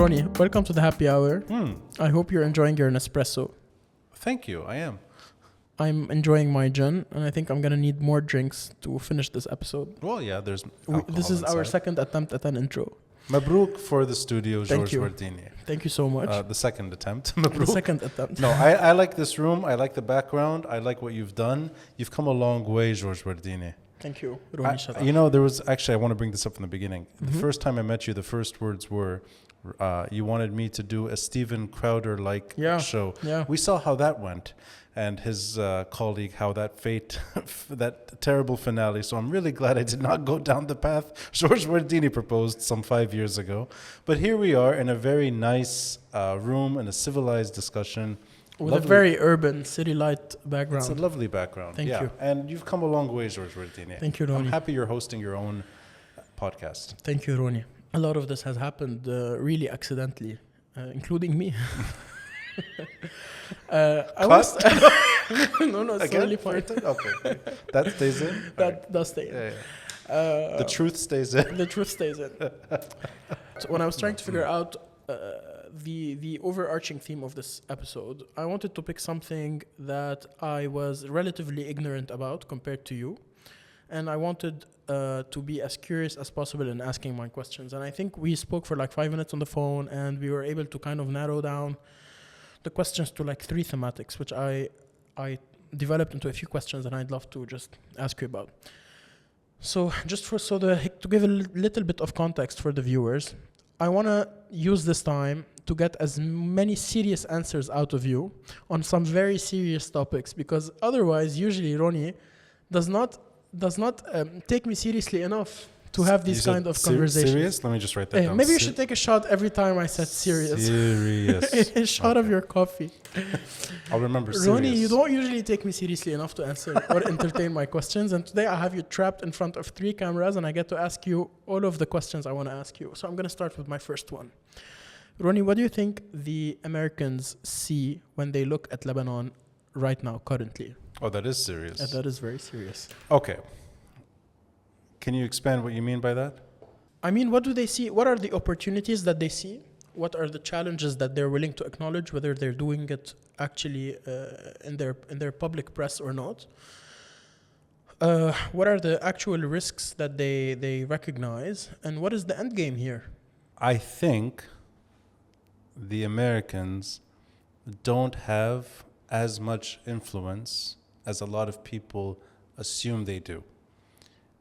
Ronnie, welcome to the happy hour. I hope you're enjoying your Nespresso. Thank you, I am. I'm enjoying my gin, and I think I'm going to need more drinks to finish this episode. Well, yeah, there's alcohol This is our inside. second attempt at an intro. Mabrouk for the studio, Thank George you. Wardini. Thank you so much. The second attempt, The Mabrouk. second attempt. No, I like this room. I like the background. I like what you've done. You've come a long way, George Wardini. Thank you, Ronnie Chatah. You know, there was actually, I want to bring this up from the beginning. Mm-hmm. The first time I met you, the first words were, you wanted me to do a Steven Crowder-like show. Yeah. We saw how that went, and his colleague, how that fate, that terrible finale. So I'm really glad I did not go down the path George Wardini proposed some 5 years ago. But here we are in a very nice room and a civilized discussion. With a very urban, city light background. It's a lovely background. Thank you. And you've come a long way, George Wardini. Thank you, Ronnie. I'm happy you're hosting your own podcast. Thank you, Ronnie. A lot of this has happened really accidentally, including me. I was no, it's totally fine. Okay, that stays in. That does stay in. Yeah. The truth stays in. The truth stays in. So when I was trying to figure out the overarching theme of this episode, I wanted to pick something that I was relatively ignorant about compared to you, and I wanted to be as curious as possible in asking my questions. And I think we spoke for like 5 minutes on the phone, and we were able to kind of narrow down the questions to like 3 thematics, which I developed into a few questions, and I'd love to just ask you about. So just to give a little bit of context for the viewers, I want to use this time to get as many serious answers out of you on some very serious topics, because otherwise, usually Ronnie does not take me seriously enough to have these kind of conversations. Serious? Let me just write that down. Maybe you should take a shot every time I said serious. Serious. A shot of your coffee. I'll remember serious. Ronnie, you don't usually take me seriously enough to answer or entertain my questions. And today I have you trapped in front of 3 cameras, and I get to ask you all of the questions I want to ask you. So I'm going to start with my first one. Ronnie, what do you think the Americans see when they look at Lebanon right now, currently? Oh, that is serious. That is very serious. Okay. Can you expand what you mean by that? I mean, what do they see? What are the opportunities that they see? What are the challenges that they're willing to acknowledge, whether they're doing it actually in their public press or not? What are the actual risks that they recognize? And what is the end game here? I think the Americans don't have as much influence as a lot of people assume they do.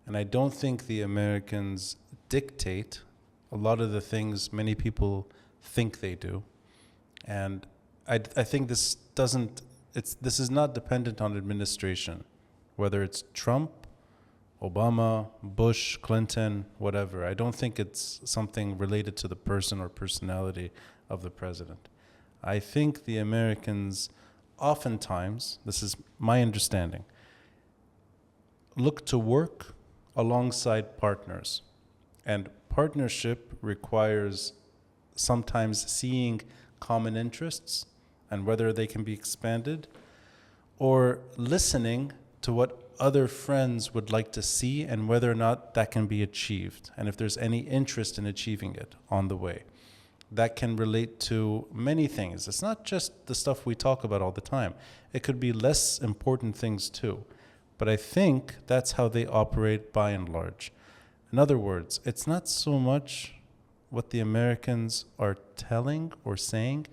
And I don't think the Americans dictate a lot of the things many people think they do. And I think this is not dependent on administration, whether it's Trump, Obama, Bush, Clinton, whatever. I don't think it's something related to the person or personality of the president. I think the Americans oftentimes, this is my understanding, look to work alongside partners. And partnership requires sometimes seeing common interests and whether they can be expanded, or listening to what other friends would like to see and whether or not that can be achieved, and if there's any interest in achieving it on the way. That can relate to many things. It's not just the stuff we talk about all the time. It could be less important things too. But I think that's how they operate by and large. In other words, it's not so much what the Americans are telling or saying.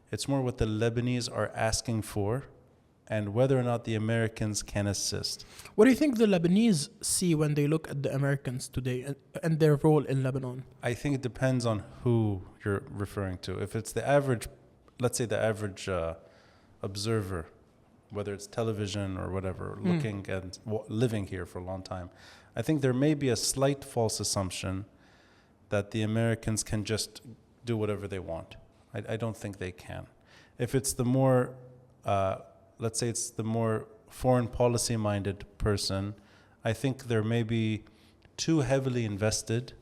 It's more what the Lebanese are asking for and whether or not the Americans can assist. What do you think the Lebanese see when they look at the Americans today and their role in Lebanon? I think it depends on who you're referring to. If it's the average, let's say the average observer, whether it's television or whatever, looking and living here for a long time, I think there may be a slight false assumption that the Americans can just do whatever they want. I don't think they can. If it's the more, let's say it's the more foreign policy minded person, I think they're maybe too heavily invested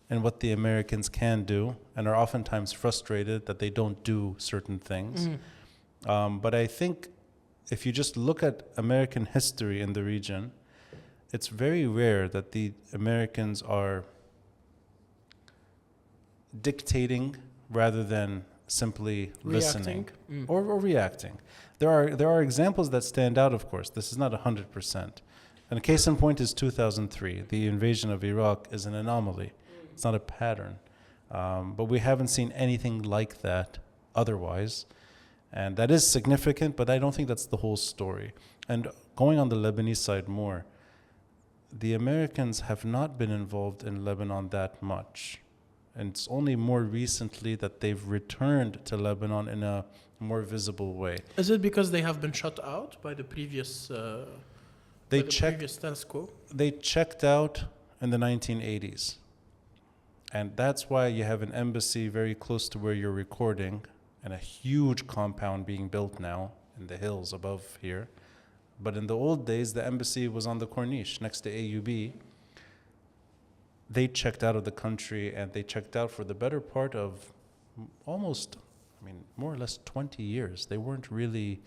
in what the Americans can do and are oftentimes frustrated that they don't do certain things. But I think if you just look at American history in the region, it's very rare that the Americans are dictating rather than simply listening Reacting. or reacting. There are examples that stand out, of course. This is not 100%. And a case in point is 2003. The invasion of Iraq is an anomaly. It's not a pattern. But we haven't seen anything like that otherwise. And that is significant, but I don't think that's the whole story. And going on the Lebanese side more, the Americans have not been involved in Lebanon that much. And it's only more recently that they've returned to Lebanon in a more visible way. Is it because they have been shut out by the previous previous status quo? They checked out in the 1980s. And that's why you have an embassy very close to where you're recording and a huge compound being built now in the hills above here. But in the old days, the embassy was on the Corniche next to AUB. They checked out of the country, and they checked out for the better part of almost, more or less 20 years. They weren't really,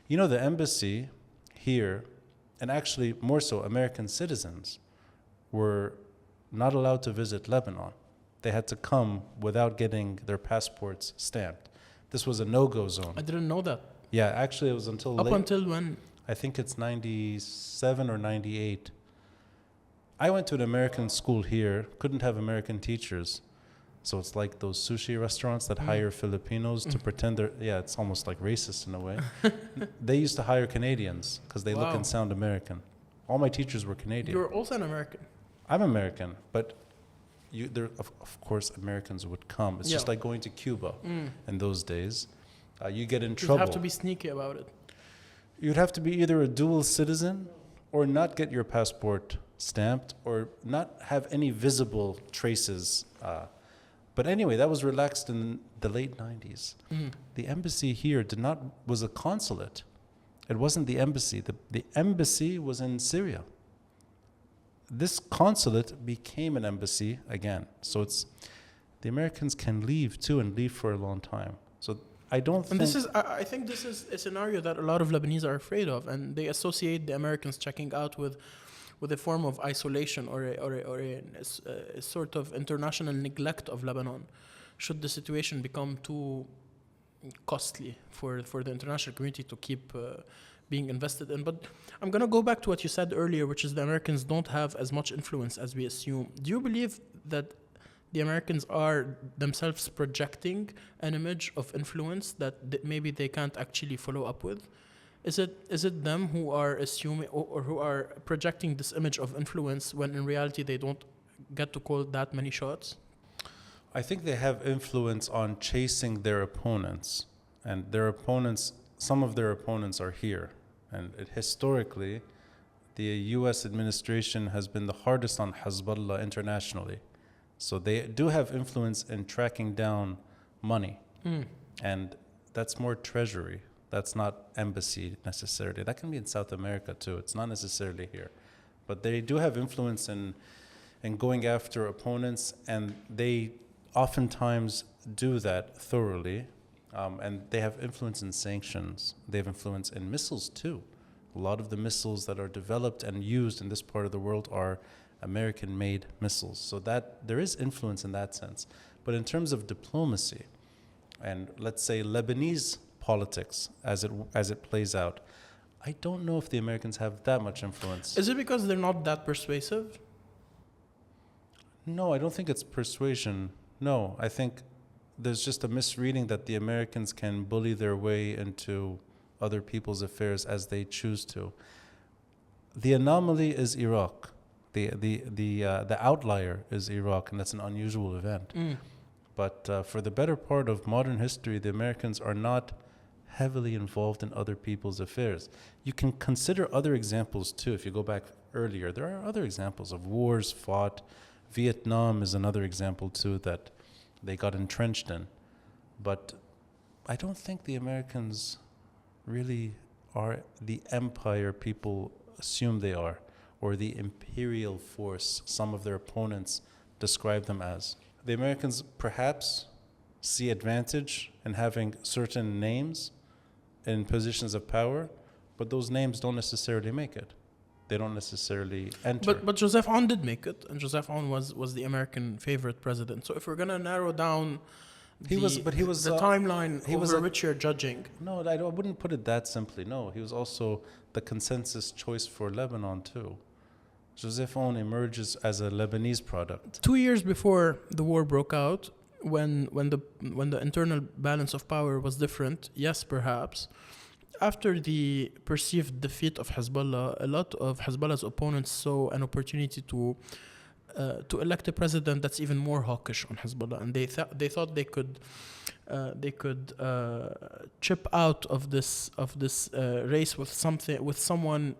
the embassy here, and actually more so American citizens, were not allowed to visit Lebanon. They had to come without getting their passports stamped. This was a no-go zone. I didn't know that. Yeah, actually it was until until when? I think it's 97 or 98. I went to an American school here, couldn't have American teachers. So it's like those sushi restaurants that hire Filipinos to pretend it's almost like racist in a way. They used to hire Canadians because they look and sound American. All my teachers were Canadian. You're also an American. I'm American, but of course Americans would come. It's just like going to Cuba in those days. You get in trouble. You have to be sneaky about it. You'd have to be either a dual citizen or not get your passport stamped or not have any visible traces. But anyway, that was relaxed in the late 90s. The embassy here was a consulate. It wasn't the embassy. The embassy was in Syria. This consulate became an embassy again. So the Americans can leave too, and leave for a long time. So I think this is a scenario that a lot of Lebanese are afraid of, and they associate the Americans checking out with a form of isolation or a sort of international neglect of Lebanon, should the situation become too costly for the international community to keep being invested in. But I'm going to go back to what you said earlier, which is the Americans don't have as much influence as we assume. Do you believe that the Americans are themselves projecting an image of influence that maybe they can't actually follow up with? Is it them who are assuming or who are projecting this image of influence when in reality they don't get to call that many shots? I think they have influence on chasing their opponents, and some of their opponents are here. And historically, the U.S. administration has been the hardest on Hezbollah internationally. So they do have influence in tracking down money. And that's more treasury. That's not embassy necessarily. That can be in South America too. It's not necessarily here. But they do have influence in going after opponents, and they oftentimes do that thoroughly. And they have influence in sanctions. They have influence in missiles too. A lot of the missiles that are developed and used in this part of the world are American-made missiles. So that there is influence in that sense. But in terms of diplomacy, and let's say Lebanese politics as it plays out, I don't know if the Americans have that much influence. Is it because they're not that persuasive? No, I don't think it's persuasion. No, I think there's just a misreading that the Americans can bully their way into other people's affairs as they choose to. The anomaly is Iraq. The outlier is Iraq, and that's an unusual event. But for the better part of modern history, the Americans are not heavily involved in other people's affairs. You can consider other examples too. If you go back earlier, there are other examples of wars fought. Vietnam is another example too that they got entrenched in. But I don't think the Americans really are the empire people assume they are, or the imperial force some of their opponents describe them as. The Americans perhaps see advantage in having certain names in positions of power, but those names don't necessarily make it. They don't necessarily enter. But Joseph Aoun did make it, and Joseph Aoun was the American favorite president. So if we're going to narrow down He was the timeline he was over which you're judging. No, I wouldn't put it that simply. No, he was also the consensus choice for Lebanon too. Joseph Aoun emerges as a Lebanese product. 2 years before the war broke out, when the internal balance of power was different, yes, perhaps. After the perceived defeat of Hezbollah, a lot of Hezbollah's opponents saw an opportunity to elect a president that's even more hawkish on Hezbollah, and they thought they could chip out of this race with someone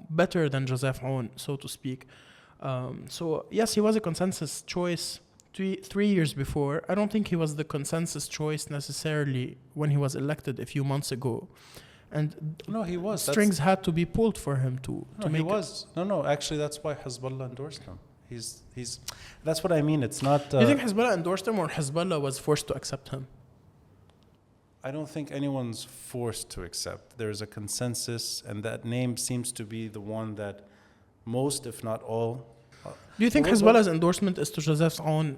better than Joseph Aoun, so to speak. So yes, he was a consensus choice 3 years before. I don't think he was the consensus choice necessarily when he was elected a few months ago. And no, he was. Strings had to be pulled for him to make he was. it. No, actually, that's why Hezbollah endorsed him. He's. That's what I mean. It's not. You think Hezbollah endorsed him, or Hezbollah was forced to accept him? I don't think anyone's forced to accept. There's a consensus, and that name seems to be the one that most, if not all. Do you think Hezbollah's endorsement is to Joseph Aoun's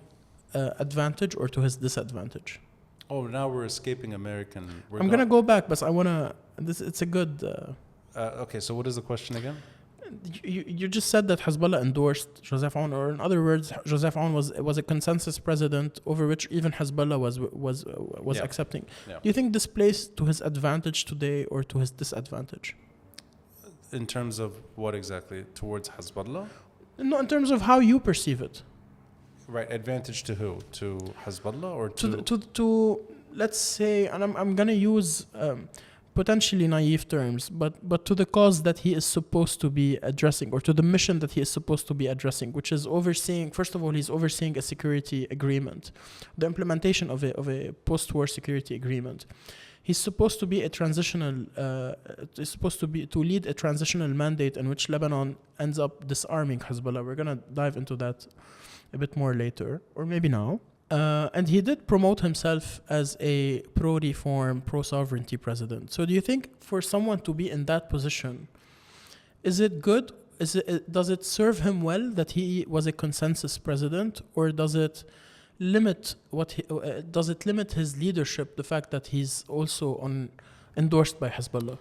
advantage or to his disadvantage? Oh, now we're escaping American. I'm going to go back, but I want to... It's a good... okay, so what is the question again? You just said that Hezbollah endorsed Joseph Aoun, or in other words, Joseph Aoun was a consensus president over which even Hezbollah was accepting. Yeah. Do you think this plays to his advantage today or to his disadvantage? In terms of what exactly? Towards Hezbollah? No, in terms of how you perceive it. Right, advantage to who? To Hezbollah or to let's say, and I'm gonna use potentially naive terms, but to the cause that he is supposed to be addressing, or to the mission that he is supposed to be addressing, which is overseeing. First of all, he's overseeing a security agreement, the implementation of a post-war security agreement. He's supposed to be a transitional. He's supposed to lead a transitional mandate in which Lebanon ends up disarming Hezbollah. We're gonna dive into that a bit more later, or maybe now. And he did promote himself as a pro-reform, pro-sovereignty president. So do you think for someone to be in that position, is it good? Does it serve him well that he was a consensus president, or does it limit his leadership, the fact that he's also endorsed by Hezbollah?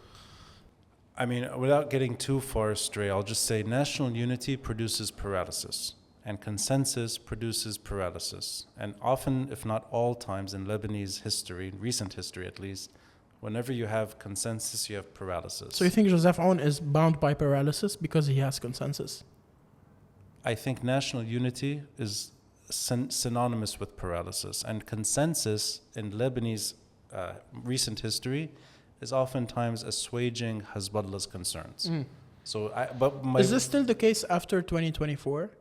I mean, without getting too far astray, I'll just say national unity produces paralysis. And consensus produces paralysis. And often, if not all times in Lebanese history, recent history at least, whenever you have consensus, you have paralysis. So you think Joseph Aoun is bound by paralysis because he has consensus? I think national unity is synonymous with paralysis. And consensus in Lebanese recent history is oftentimes assuaging Hezbollah's concerns. Is this still the case after 2024?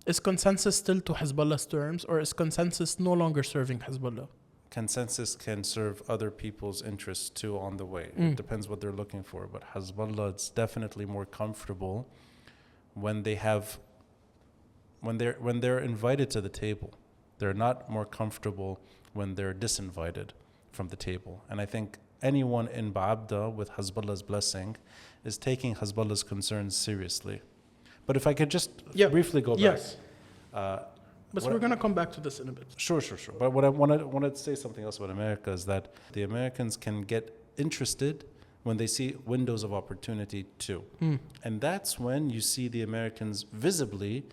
Is consensus still to Hezbollah's terms, or is consensus no longer serving Hezbollah? Consensus can serve other people's interests too on the way. It depends what they're looking for. But Hezbollah is definitely more comfortable when they're invited to the table. They're not more comfortable when they're disinvited from the table. And I think anyone in Ba'abda with Hezbollah's blessing is taking Hezbollah's concerns seriously. But if I could just briefly go back. Yes. But we're going to come back to this in a bit. Sure. But what I wanted to say something else about America is that the Americans can get interested when they see windows of opportunity too. And that's when you see the Americans visibly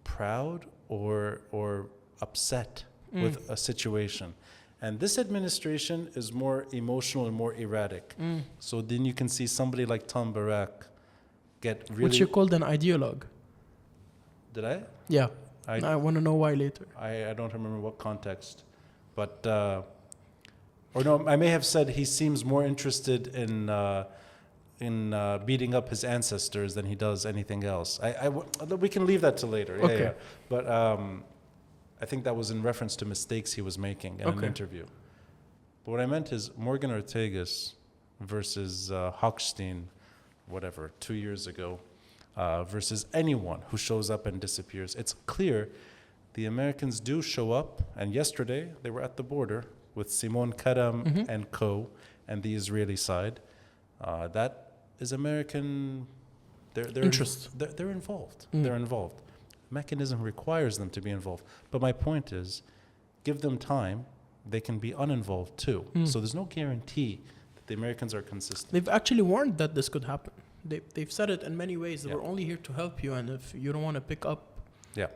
proud or upset with a situation. And this administration is more emotional and more erratic. So then you can see somebody like Tom Barak get really... Which you called an ideologue. Did I? Yeah. I want to know why later. I don't remember what context. But... or no, I may have said he seems more interested in beating up his ancestors than he does anything else. We can leave that to later. Okay. Yeah. But I think that was in reference to mistakes he was making in an interview. But what I meant is Morgan Ortagus versus Hochstein, whatever, 2 years ago, versus anyone who shows up and disappears. It's clear the Americans do show up, and yesterday they were at the border with Simon Karam and co. and the Israeli side. That is American. They're interest. They're involved. They're involved. mechanism requires them to be involved. But my point is, give them time, they can be uninvolved too. So there's no guarantee that the Americans are consistent. They've actually warned that this could happen. They've said it in many ways. We're only here to help you, and if you don't want to pick up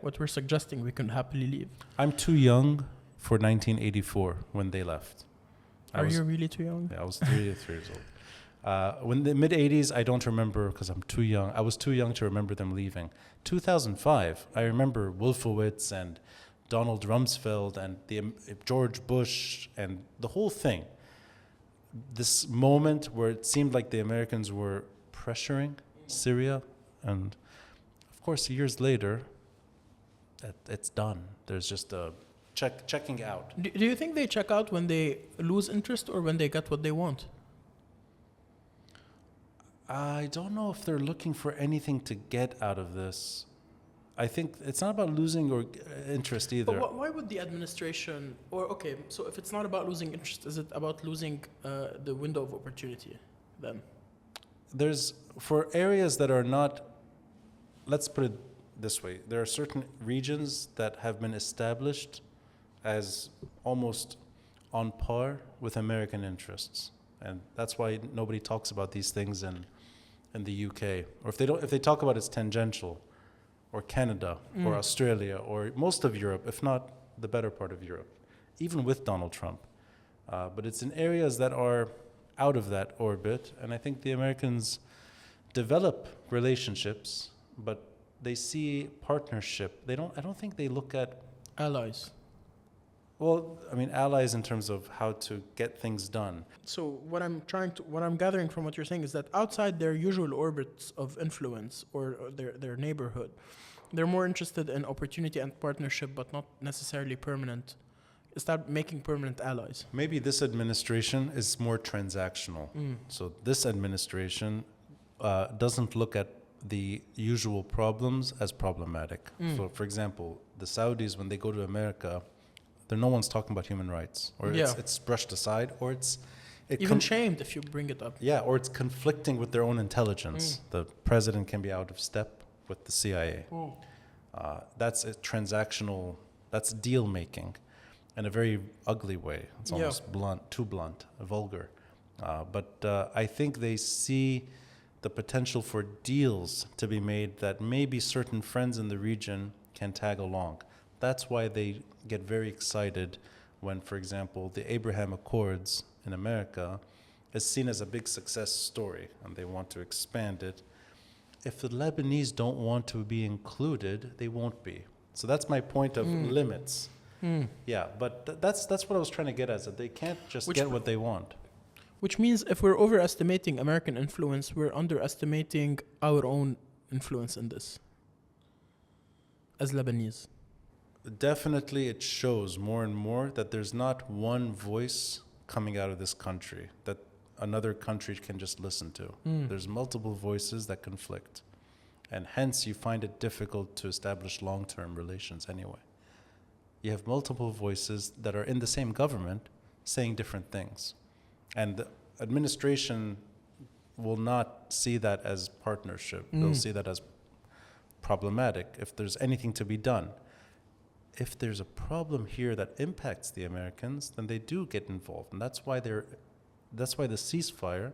what we're suggesting, we can happily leave. I'm too young for 1984 when they left. Are you really too young? Yeah, I was 33 years old. When the mid-'80s, I don't remember because I'm too young. I was too young to remember them leaving. 2005, I remember Wolfowitz and Donald Rumsfeld and George Bush and the whole thing. This moment where it seemed like the Americans were pressuring Syria, and of course, years later, it's done. There's just a checking out. Do you think they check out when they lose interest or when they get what they want? I don't know if they're looking for anything to get out of this. I think it's not about losing or interest either. But why would the administration, so if it's not about losing interest, is it about losing the window of opportunity then? There's, for areas that are not, let's put it this way, there are certain regions that have been established as almost on par with American interests. And that's why nobody talks about these things in the UK. Or if they talk about it's tangential, or Canada, or Australia, or most of Europe, if not the better part of Europe, even with Donald Trump. But it's in areas that are out of that orbit, and I think the Americans develop relationships, but they see partnership. I don't think they look at allies. Well, I mean, allies in terms of how to get things done. So what I'm gathering from what you're saying is that outside their usual orbits of influence or their neighborhood, they're more interested in opportunity and partnership, but not necessarily permanent. Start making permanent allies. Maybe this administration is more transactional. So this administration doesn't look at the usual problems as problematic. So, for example, the Saudis, when they go to America, no one's talking about human rights, or it's brushed aside, or it's even shamed if you bring it up. Yeah, or it's conflicting with their own intelligence. The president can be out of step with the CIA. That's a transactional. That's deal making, in a very ugly way. It's almost blunt, too blunt, vulgar. But I think they see the potential for deals to be made that maybe certain friends in the region can tag along. That's why they get very excited when, for example, the Abraham Accords in America is seen as a big success story, and they want to expand it. If the Lebanese don't want to be included, they won't be. So that's my point of limits. Yeah, but that's what I was trying to get at, that they can't just get what they want. Which means if we're overestimating American influence, we're underestimating our own influence in this as Lebanese. Definitely it shows more and more that there's not one voice coming out of this country that another country can just listen to. There's multiple voices that conflict. And hence you find it difficult to establish long-term relations anyway. You have multiple voices that are in the same government saying different things. And the administration will not see that as partnership. They'll see that as problematic if there's anything to be done. If there's a problem here that impacts the Americans, then they do get involved. And that's why the ceasefire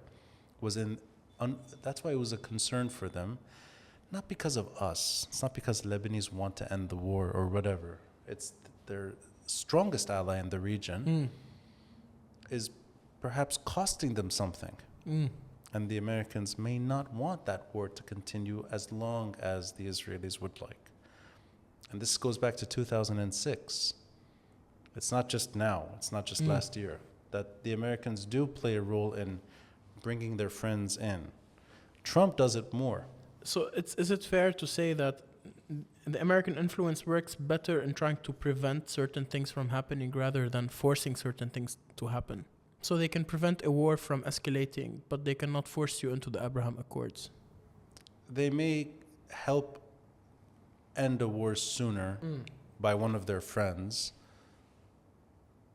was that's why it was a concern for them, not because of us. It's not because Lebanese want to end the war or whatever. It's their strongest ally in the region is perhaps costing them something. And the Americans may not want that war to continue as long as the Israelis would like. And this goes back to 2006. It's not just now. It's not just last year. That the Americans do play a role in bringing their friends in. Trump does it more. So is it fair to say that the American influence works better in trying to prevent certain things from happening rather than forcing certain things to happen? So they can prevent a war from escalating, but they cannot force you into the Abraham Accords. They may help end a war sooner by one of their friends,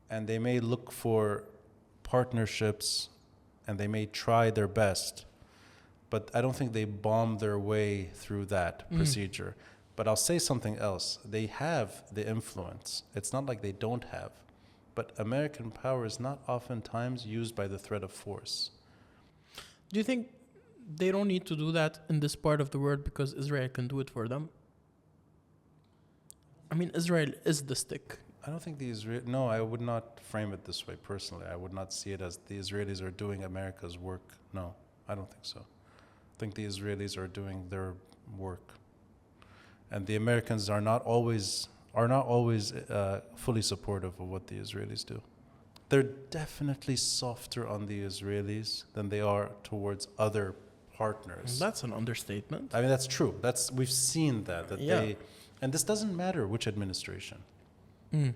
and they may look for partnerships, and they may try their best, but I don't think they bomb their way through that procedure. But I'll say something else. They have the influence. It's not like they don't have. But American power is not oftentimes used by the threat of force. Do you think they don't need to do that in this part of the world because Israel can do it for them? I mean, Israel is the stick. I don't think no, I would not frame it this way personally. I would not see it as the Israelis are doing America's work. No, I don't think so. I think the Israelis are doing their work. And the Americans are not always fully supportive of what the Israelis do. They're definitely softer on the Israelis than they are towards other partners. That's an understatement. I mean, that's true. We've seen that Yeah. and this doesn't matter which administration.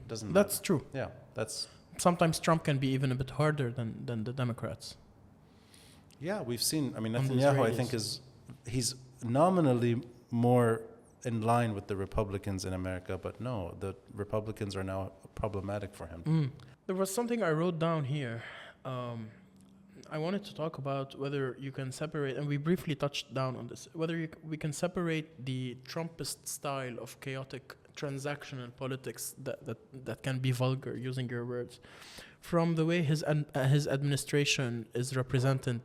Doesn't That's matter. true. Yeah, that's. Sometimes Trump can be even a bit harder than the Democrats. Yeah, we've seen. I mean, On the Netanyahu, I Israelis. think, he's nominally more in line with the Republicans in America, but no, the Republicans are now problematic for him. There was something I wrote down here. I wanted to talk about whether you can separate, and we briefly touched down on this, whether we can separate the Trumpist style of chaotic transactional politics that can be vulgar, using your words, from the way his administration is represented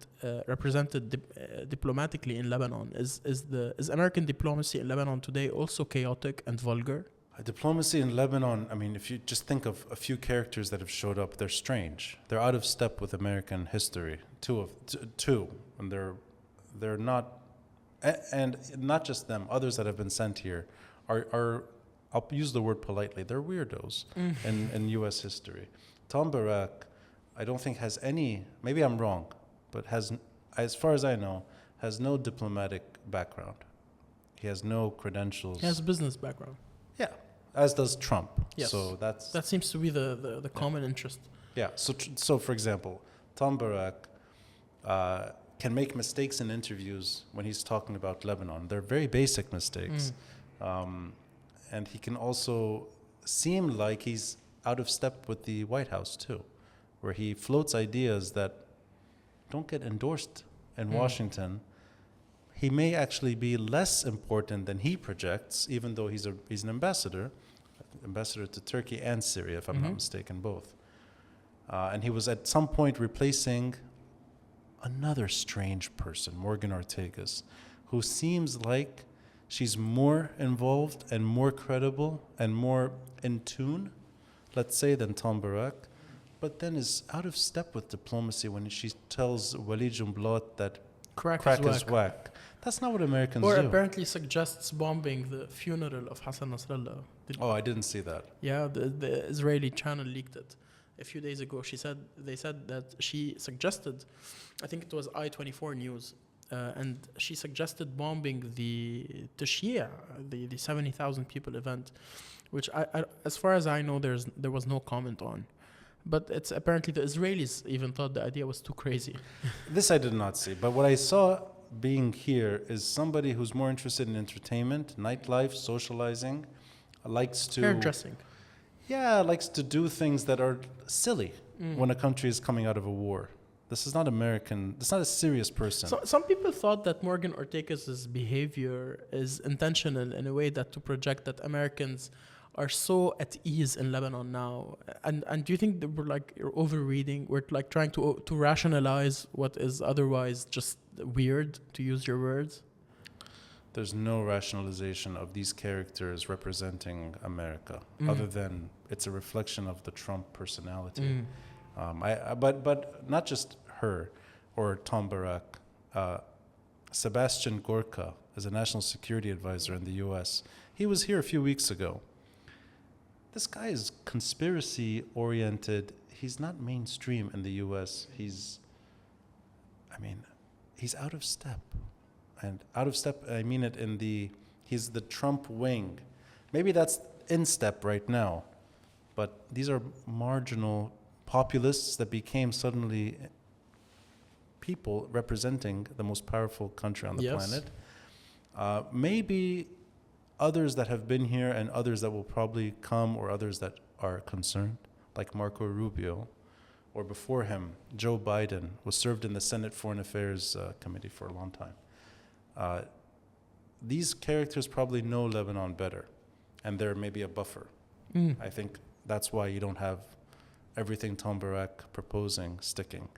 diplomatically in Lebanon. Is American diplomacy in Lebanon today also chaotic and vulgar? Diplomacy in Lebanon, I mean, if you just think of a few characters that have showed up, they're strange. They're out of step with American history. Two, and they're not, and not just them. Others that have been sent here are I'll use the word politely. They're weirdos in U.S. history. Tom Barak, I don't think has any. Maybe I'm wrong, but has, as far as I know, has no diplomatic background. He has no credentials. He has a business background. Yeah, as does Trump. Yes. So that seems to be the common interest. Yeah. So for example, Tom Barak can make mistakes in interviews when he's talking about Lebanon. They're very basic mistakes, and he can also seem like he's out of step with the White House too, where he floats ideas that don't get endorsed in Washington. He may actually be less important than he projects, even though he's an ambassador to Turkey and Syria, if I'm not mistaken, both. And he was at some point replacing another strange person, Morgan Ortagus, who seems like she's more involved and more credible and more in tune, let's say, than Tom Barak, but then is out of step with diplomacy when she tells Walid Jumblat that crack is whack. That's not what Americans do. Or apparently suggests bombing the funeral of Hassan Nasrallah. I didn't see that. Yeah, the Israeli channel leaked it a few days ago. They said that she suggested, I think it was I-24 News, and she suggested bombing the Tashia, the 70,000 people event, which I as far as I know, there was no comment on. But it's apparently the Israelis even thought the idea was too crazy. This I did not see. But what I saw being here is somebody who's more interested in entertainment, nightlife, socializing, likes to... Hairdressing. Yeah, likes to do things that are silly when a country is coming out of a war. This is not American. This is not a serious person. So, some people thought that Morgan Ortagus' behavior is intentional in a way that to project that Americans are so at ease in Lebanon now. And do you think that you're overreading? We're trying to rationalize what is otherwise just weird, to use your words? There's no rationalization of these characters representing America, other than it's a reflection of the Trump personality. But not just her or Tom Barak. Sebastian Gorka is a national security advisor in the U.S. He was here a few weeks ago. This guy is conspiracy-oriented. He's not mainstream in the U.S. He's out of step. And out of step, I mean it he's the Trump wing. Maybe that's in step right now. But these are marginal populists that became suddenly people representing the most powerful country on the planet. Maybe others that have been here and others that will probably come, or others that are concerned, like Marco Rubio, or before him, Joe Biden, was served in the Senate Foreign Affairs Committee for a long time. these characters probably know Lebanon better, and they're maybe a buffer. I think that's why you don't have everything Tom Barak proposing sticking.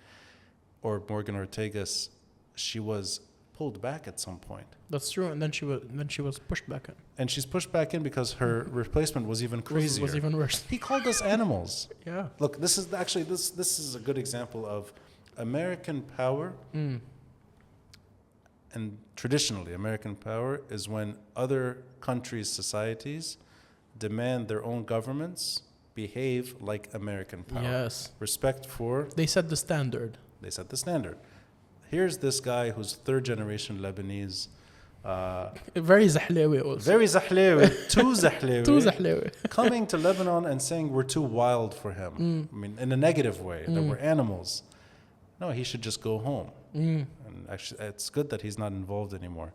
Or Morgan Ortega's, she was pulled back at some point. That's true, and then she was pushed back in. And she's pushed back in because her replacement was even crazier. Was even worse. He called us animals. Yeah. Look, this is actually this is a good example of American power. And traditionally, American power is when other countries' societies demand their own governments behave like American power. Yes. Respect for... They set the standard. They set the standard. Here's this guy who's third generation Lebanese. Very Zahlawi also. Very Zahlawi. Too Zahlawi. Too Zahlawi. Coming to Lebanon and saying we're too wild for him. I mean, in a negative way, that we're animals. No, he should just go home. And actually, it's good that he's not involved anymore.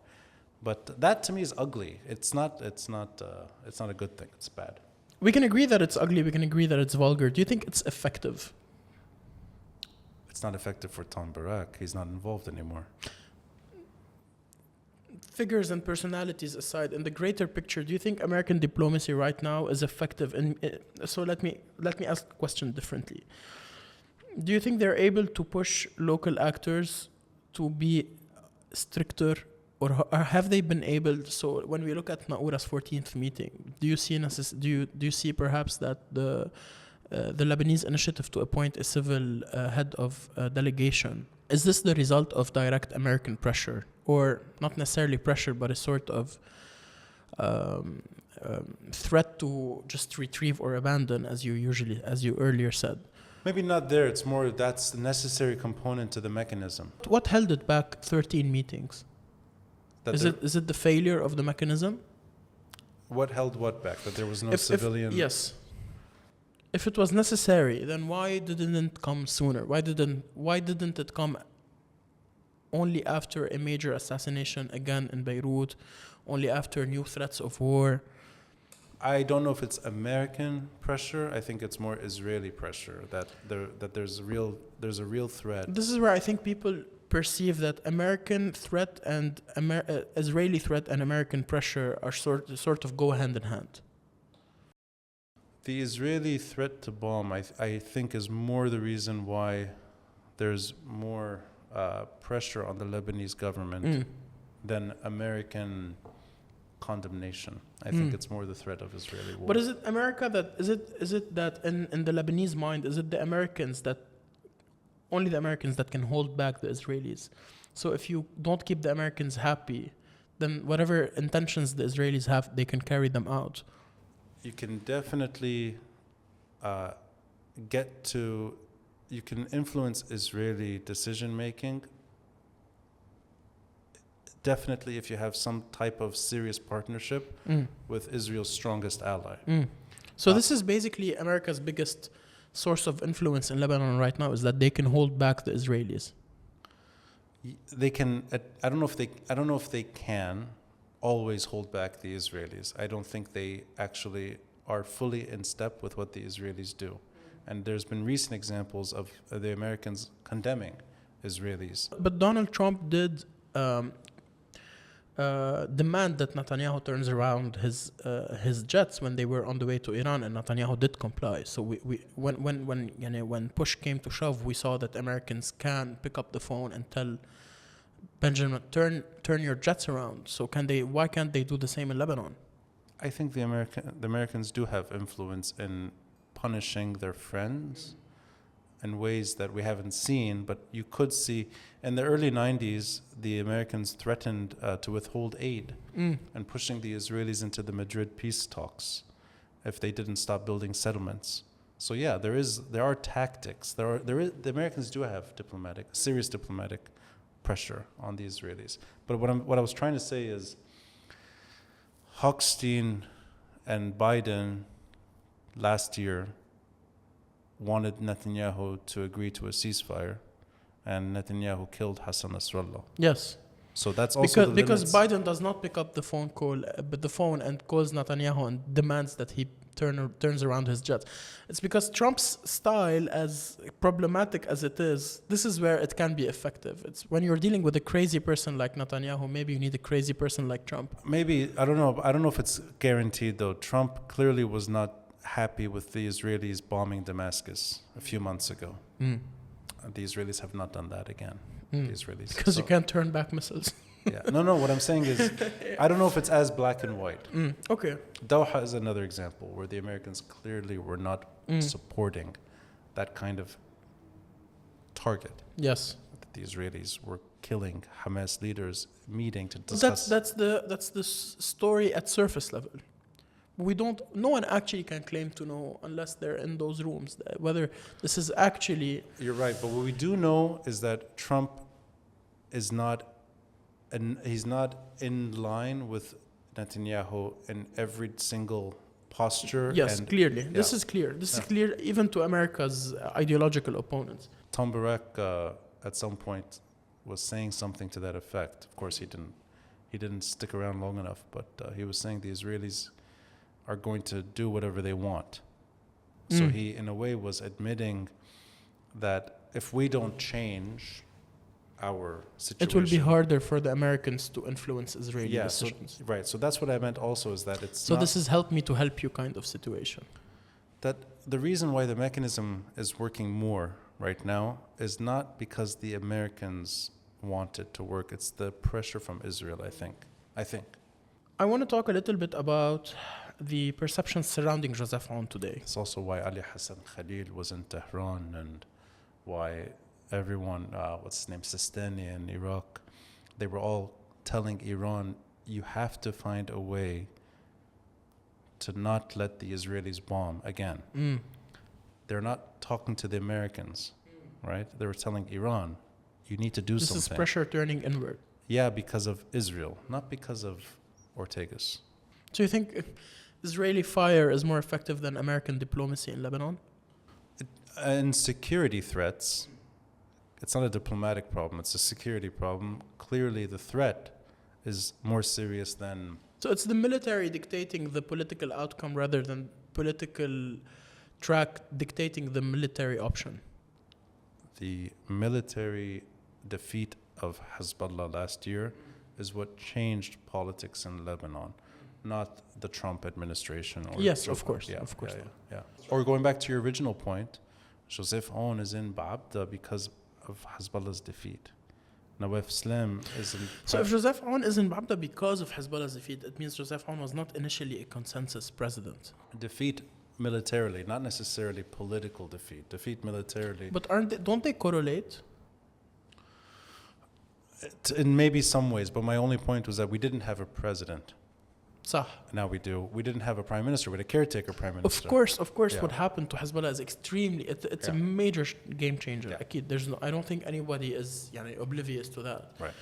But that to me is ugly. It's not a good thing. It's bad. We can agree that it's ugly. We can agree that it's vulgar. Do you think it's effective? It's not effective for Tom Barak. He's not involved anymore. Figures and personalities aside, in the greater picture, do you think American diplomacy right now is effective? So let me ask the question differently. Do you think they're able to push local actors to be stricter, or have they been able? So when we look at Naoura's 14th meeting, do you see perhaps that the Lebanese initiative to appoint a civil head of delegation, is this the result of direct American pressure, or not necessarily pressure, but a sort of threat to just retrieve or abandon, as you earlier said? Maybe not there. It's more that's the necessary component to the mechanism. What held it back 13 meetings? Is it the failure of the mechanism? What held what back? That there was no civilian... Yes. If it was necessary, then why didn't it come sooner? Why didn't it come only after a major assassination again in Beirut, only after new threats of war? I don't know if it's American pressure. I think it's more Israeli pressure that there's a real threat. This is where I think people perceive that American threat and Israeli threat and American pressure are sort of go hand in hand. The Israeli threat to bomb, I think, is more the reason why there's more pressure on the Lebanese government than American condemnation. I think it's more the threat of Israeli war. But is it America that is it that in the Lebanese mind, is it the Americans that only the Americans that can hold back the Israelis? So if you don't keep the Americans happy, then whatever intentions the Israelis have, they can carry them out. You can definitely you can influence Israeli decision making. Definitely if you have some type of serious partnership with Israel's strongest ally. So this is basically America's biggest source of influence in Lebanon right now, is that they can hold back the Israelis. They can. I don't know if they can always hold back the Israelis. I don't think they actually are fully in step with what the Israelis do. And there's been recent examples of the Americans condemning Israelis. But Donald Trump did demand that Netanyahu turns around his jets when they were on the way to Iran, and Netanyahu did comply. So when push came to shove, we saw that Americans can pick up the phone and tell Benjamin, turn your jets around. So why can't they do the same in Lebanon? I think the Americans do have influence in punishing their friends in ways that we haven't seen, but you could see. In the early 90s, the Americans threatened to withhold aid and pushing the Israelis into the Madrid peace talks if they didn't stop building settlements. So yeah, there are tactics. The Americans do have serious diplomatic pressure on the Israelis. But what I was trying to say is, Hochstein and Biden last year wanted Netanyahu to agree to a ceasefire, and Netanyahu killed Hassan Nasrallah. Yes. So that's also because Biden does not pick up the phone and calls Netanyahu and demands that he turns around his jets. It's because Trump's style, as problematic as it is, this is where it can be effective. It's when you're dealing with a crazy person like Netanyahu, maybe you need a crazy person like Trump. Maybe, I don't know if it's guaranteed though. Trump clearly was not happy with the Israelis bombing Damascus a few months ago. The Israelis have not done that again. The Israelis. Because you can't turn back missiles. Yeah. No, what I'm saying is, I don't know if it's as black and white. Okay. Doha is another example where the Americans clearly were not supporting that kind of target. Yes. That the Israelis were killing Hamas leaders, meeting to discuss. That's the story at surface level. No one actually can claim to know unless they're in those rooms whether this is actually. You're right, but what we do know is that Trump is not. And he's not in line with Netanyahu in every single posture. Yes, clearly. Yeah. This is clear. This is clear even to America's ideological opponents. Tom Barak at some point was saying something to that effect. Of course, he didn't stick around long enough, but he was saying the Israelis are going to do whatever they want. So he, in a way, was admitting that if we don't change our situation, it will be harder for the Americans to influence Israeli decisions. Right. So that's what I meant also, is that it's so this is help me to help you kind of situation. That the reason why the mechanism is working more right now is not because the Americans want it to work. It's the pressure from Israel, I think. I want to talk a little bit about the perceptions surrounding Joseph Aoun today. It's also why Ali Hassan Khalil was in Tehran, and why everyone, what's his name, Sistani in Iraq, they were all telling Iran, you have to find a way to not let the Israelis bomb again. They're not talking to the Americans, right? They were telling Iran, you need to do something. This is pressure turning inward. Yeah, because of Israel, not because of Ortegas. So you think Israeli fire is more effective than American diplomacy in Lebanon? In security threats, it's not a diplomatic problem, it's a security problem. Clearly the threat is more serious than... So it's the military dictating the political outcome rather than political track dictating the military option. The military defeat of Hezbollah last year is what changed politics in Lebanon, not the Trump administration. Yes, of course. Yeah. Or going back to your original point, Joseph Aoun is in Ba'abda because of Hezbollah's defeat. Nawaf Islam is in... So if Joseph Aoun is in Ba'abda because of Hezbollah's defeat, it means Joseph Aoun was not initially a consensus president. Defeat militarily, not necessarily political defeat. Defeat militarily. But don't they correlate? In maybe some ways, but my only point was that we didn't have a president. صح. Now we do. We didn't have a prime minister. We had a caretaker prime minister. Of course. Yeah. What happened to Hezbollah is extremely. It's a major game changer. Yeah. I don't think anybody is oblivious to that. Right.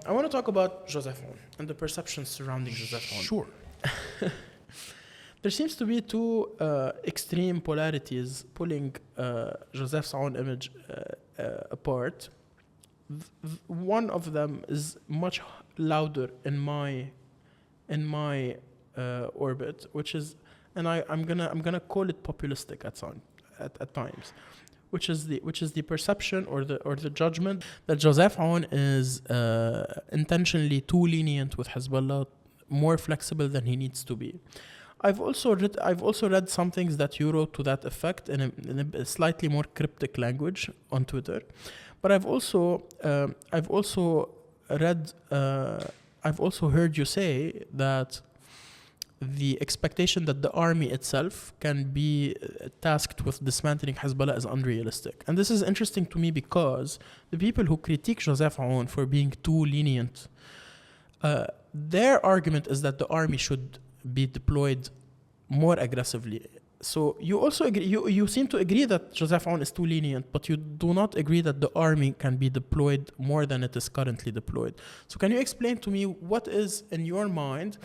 I want to talk about Joseph Aoun and the perceptions surrounding Joseph Aoun. Sure. There seems to be two extreme polarities pulling Joseph Aoun image apart. One of them is much louder in my orbit, which is, and I'm gonna call it populistic at times, which is the perception or the judgment that Joseph Aoun is intentionally too lenient with Hezbollah, more flexible than he needs to be. I've also read some things that you wrote to that effect in a slightly more cryptic language on Twitter, but I've also heard you say that the expectation that the army itself can be tasked with dismantling Hezbollah is unrealistic. And this is interesting to me because the people who critique Joseph Aoun for being too lenient, their argument is that the army should be deployed more aggressively. So you also agree, you seem to agree that Joseph Aoun is too lenient, but you do not agree that the army can be deployed more than it is currently deployed. So can you explain to me what is, in your mind,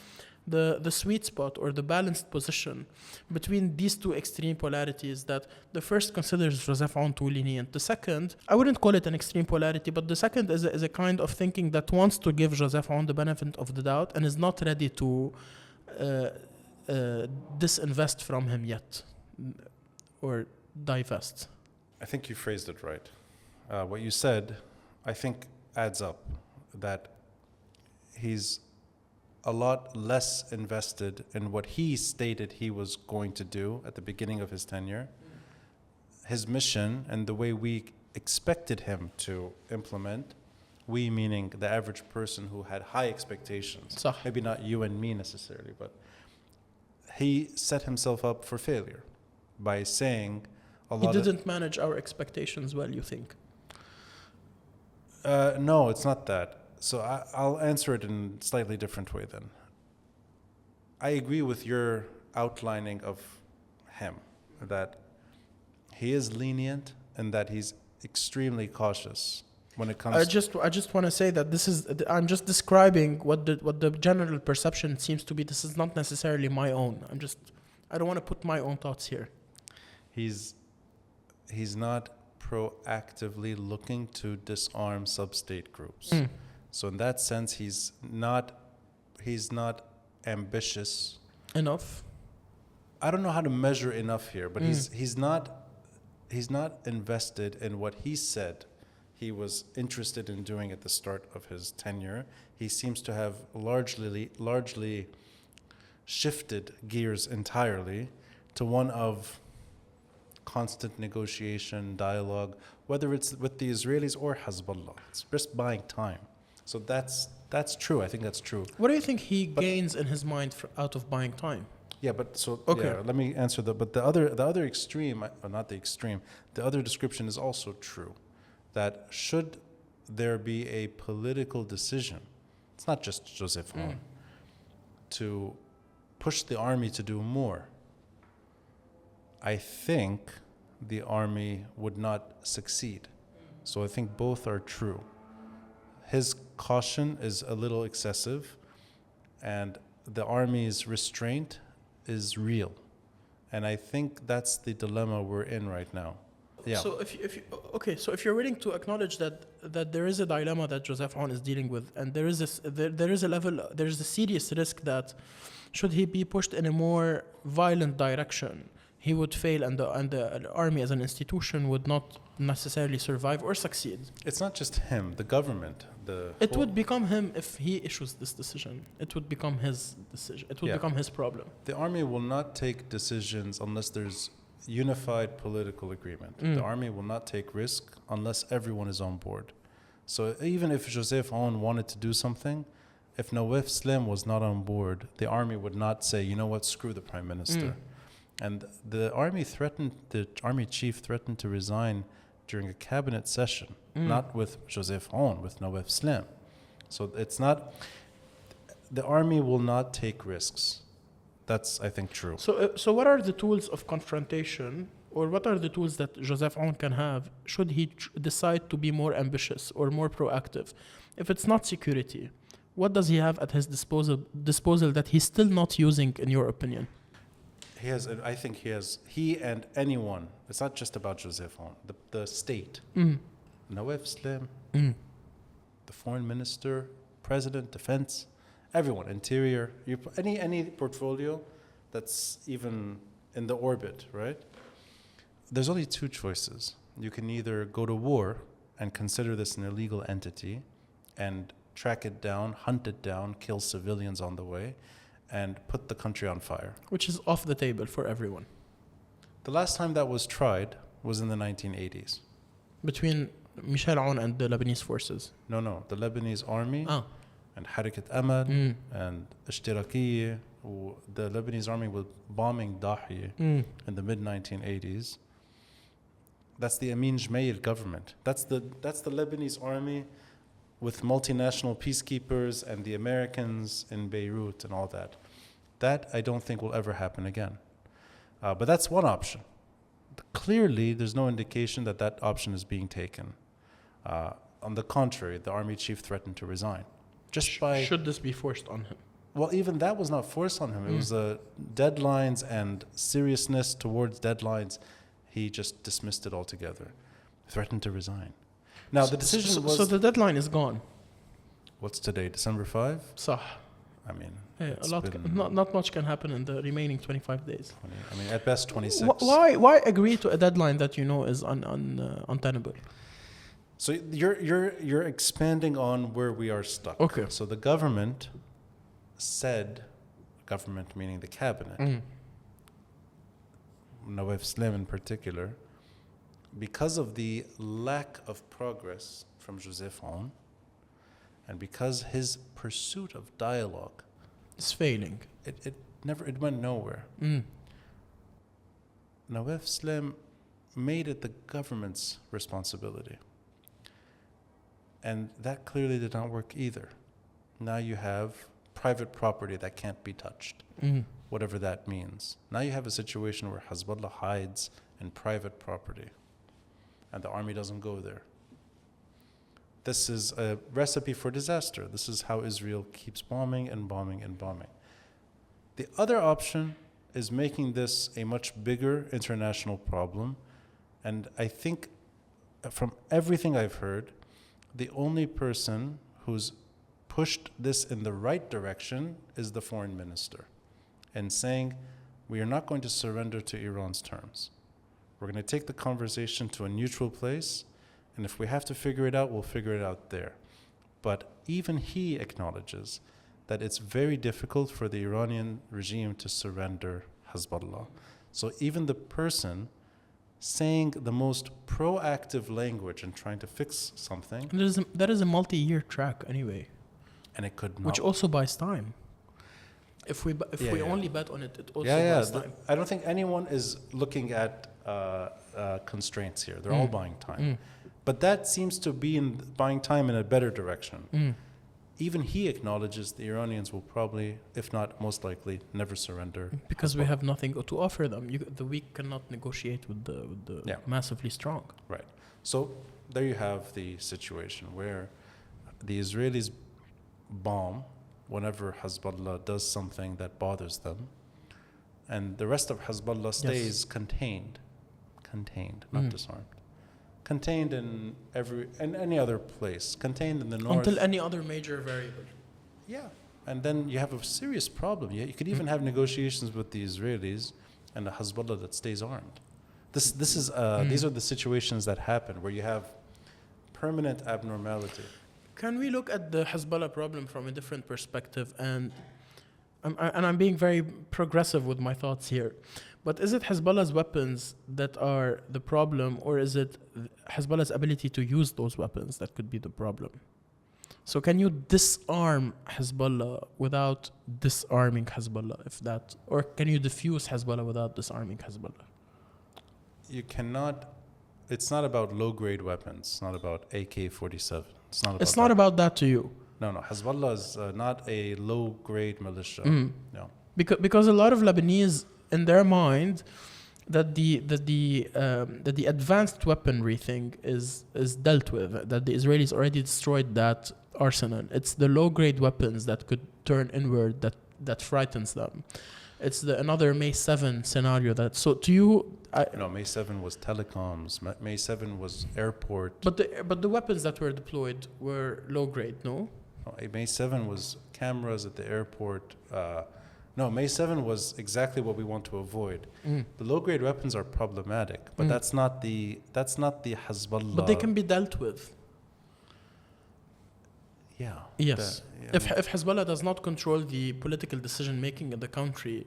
the sweet spot or the balanced position between these two extreme polarities, that the first considers Joseph Aoun too lenient. The second, I wouldn't call it an extreme polarity, but the second is a kind of thinking that wants to give Joseph Aoun the benefit of the doubt and is not ready to disinvest from him yet, or divest. I think you phrased it right. What you said, I think, adds up. That he's a lot less invested in what he stated he was going to do at the beginning of his tenure. His mission and the way we expected him to implement, we meaning the average person who had high expectations, صح. maybe not you and me necessarily, but he set himself up for failure by saying a lot. He didn't manage our expectations well, you think? No, it's not that. So I'll answer it in a slightly different way then. I agree with your outlining of him, that he is lenient and that he's extremely cautious when it comes I just want to say that I'm just describing what the general perception seems to be. This is not necessarily my own. I don't want to put my own thoughts here. He's not proactively looking to disarm sub-state groups. So in that sense, he's not ambitious enough. I don't know how to measure enough here, but he's not invested in what he said he was interested in doing at the start of his tenure. He seems to have largely shifted gears entirely to one of constant negotiation, dialogue, whether it's with the Israelis or Hezbollah. It's just buying time. So that's true. I think that's true. What do you think he gains in his mind out of buying time? Yeah, but so Okay. yeah, let me answer that. But the other extreme, or not the extreme, the other description is also true. That should there be a political decision, it's not just Joseph Aoun, to push the army to do more, I think the army would not succeed. So I think both are true. His caution is a little excessive, and the army's restraint is real. And I think that's the dilemma we're in right now. Yeah. So if you're willing to acknowledge that there is a dilemma that Joseph Aoun is dealing with, and there is a serious risk that should he be pushed in a more violent direction, he would fail, and the army as an institution would not necessarily survive or succeed. It's not just him, the government. It would become him if he issues this decision. It would become his decision. It would become his problem. The army will not take decisions unless there's unified political agreement. The army will not take risk unless everyone is on board. So even if Joseph Aoun wanted to do something, if Nawaf Slim was not on board, the army would not say, you know what, screw the prime minister. And the army chief threatened to resign during a cabinet session, not with Joseph Aoun, with Nawaf Slim. So it's not, the army will not take risks. That's, I think, true. So what are the tools of confrontation, or what are the tools that Joseph Aoun can have should he decide to be more ambitious or more proactive? If it's not security, what does he have at his disposal that he's still not using, in your opinion? He and anyone, it's not just about Joseph Aoun, the state, Nawaf Slim, the foreign minister, president, defense, everyone, interior, any portfolio that's even in the orbit, right? There's only two choices. You can either go to war and consider this an illegal entity and track it down, hunt it down, kill civilians on the way, and put the country on fire. Which is off the table for everyone. The last time that was tried was in the 1980s. Between Michel Aoun and the Lebanese forces? No, the Lebanese army and Harakat Amal and Ishtirakiyya. The Lebanese army was bombing Dahiya in the mid-1980s. That's the Amin Jmail government. That's the Lebanese army with multinational peacekeepers and the Americans in Beirut and all that. That I don't think will ever happen again. But that's one option. Clearly, there's no indication that option is being taken. On the contrary, the army chief threatened to resign. Should this be forced on him? Well, even that was not forced on him. It was deadlines and seriousness towards deadlines. He just dismissed it altogether. Threatened to resign. Now, the decision was... So the deadline is gone. What's today, December 5? صح. I mean, Yeah, it's a lot. been Not much can happen in the remaining 25 days. 20, I mean, at best 26. Why agree to a deadline that you know is untenable? So you're expanding on where we are stuck. Okay. So the government said, government meaning the cabinet, Nawaf Slim in particular, because of the lack of progress from Joseph Aoun, and because his pursuit of dialogue, It's failing. it went nowhere. Nawaf Slim made it the government's responsibility. And that clearly did not work either. Now you have private property that can't be touched, whatever that means. Now you have a situation where Hezbollah hides in private property and the army doesn't go there. This is a recipe for disaster. This is how Israel keeps bombing and bombing and bombing. The other option is making this a much bigger international problem. And I think from everything I've heard, the only person who's pushed this in the right direction is the foreign minister, and saying, we are not going to surrender to Iran's terms. We're going to take the conversation to a neutral place, and if we have to figure it out, we'll figure it out there. But even he acknowledges that it's very difficult for the Iranian regime to surrender Hezbollah. So even the person saying the most proactive language and trying to fix something. That is a multi-year track anyway. And it could not. Which also buys time. If we only bet on it, it also buys time. I don't think anyone is looking at constraints here. They're all buying time. But that seems to be buying time in a better direction. Even he acknowledges the Iranians will probably, if not most likely, never surrender. Because we have nothing to offer them. The weak cannot negotiate with the massively strong. Right. So there you have the situation where the Israelis bomb whenever Hezbollah does something that bothers them, and the rest of Hezbollah stays contained, not disarmed. Contained in any other place, contained in the north. Until any other major variable. Yeah. And then you have a serious problem. You could even have negotiations with the Israelis and the Hezbollah that stays armed. These are the situations that happen where you have permanent abnormality. Can we look at the Hezbollah problem from a different perspective? And I'm being very progressive with my thoughts here. But is it Hezbollah's weapons that are the problem, or is it Hezbollah's ability to use those weapons that could be the problem? So can you disarm Hezbollah without disarming Hezbollah, or can you defuse Hezbollah without disarming Hezbollah? You cannot. It's not about low-grade weapons. It's not about AK-47. It's not about that to you. No. Hezbollah is not a low-grade militia. No. Because a lot of Lebanese, in their mind, that the advanced weaponry thing is dealt with, that the Israelis already destroyed that arsenal. It's the low-grade weapons that could turn inward that frightens them. It's another May 7 scenario so to you... May 7 was telecoms. May 7 was airport. But the weapons that were deployed were low-grade, no? May 7 was cameras at the airport. May 7 was exactly what we want to avoid. The low-grade weapons are problematic, but that's not the Hezbollah. But they can be dealt with. Yeah. Yes. If Hezbollah does not control the political decision-making in the country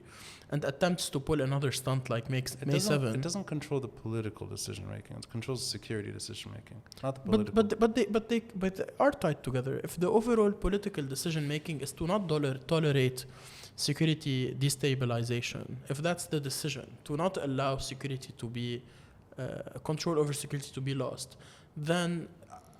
and attempts to pull another stunt like May 7... It doesn't control the political decision-making. It controls the security decision-making, not the political. But they are tied together. If the overall political decision-making is to not tolerate security destabilization, if that's the decision, to not allow security to be... control over security to be lost, then...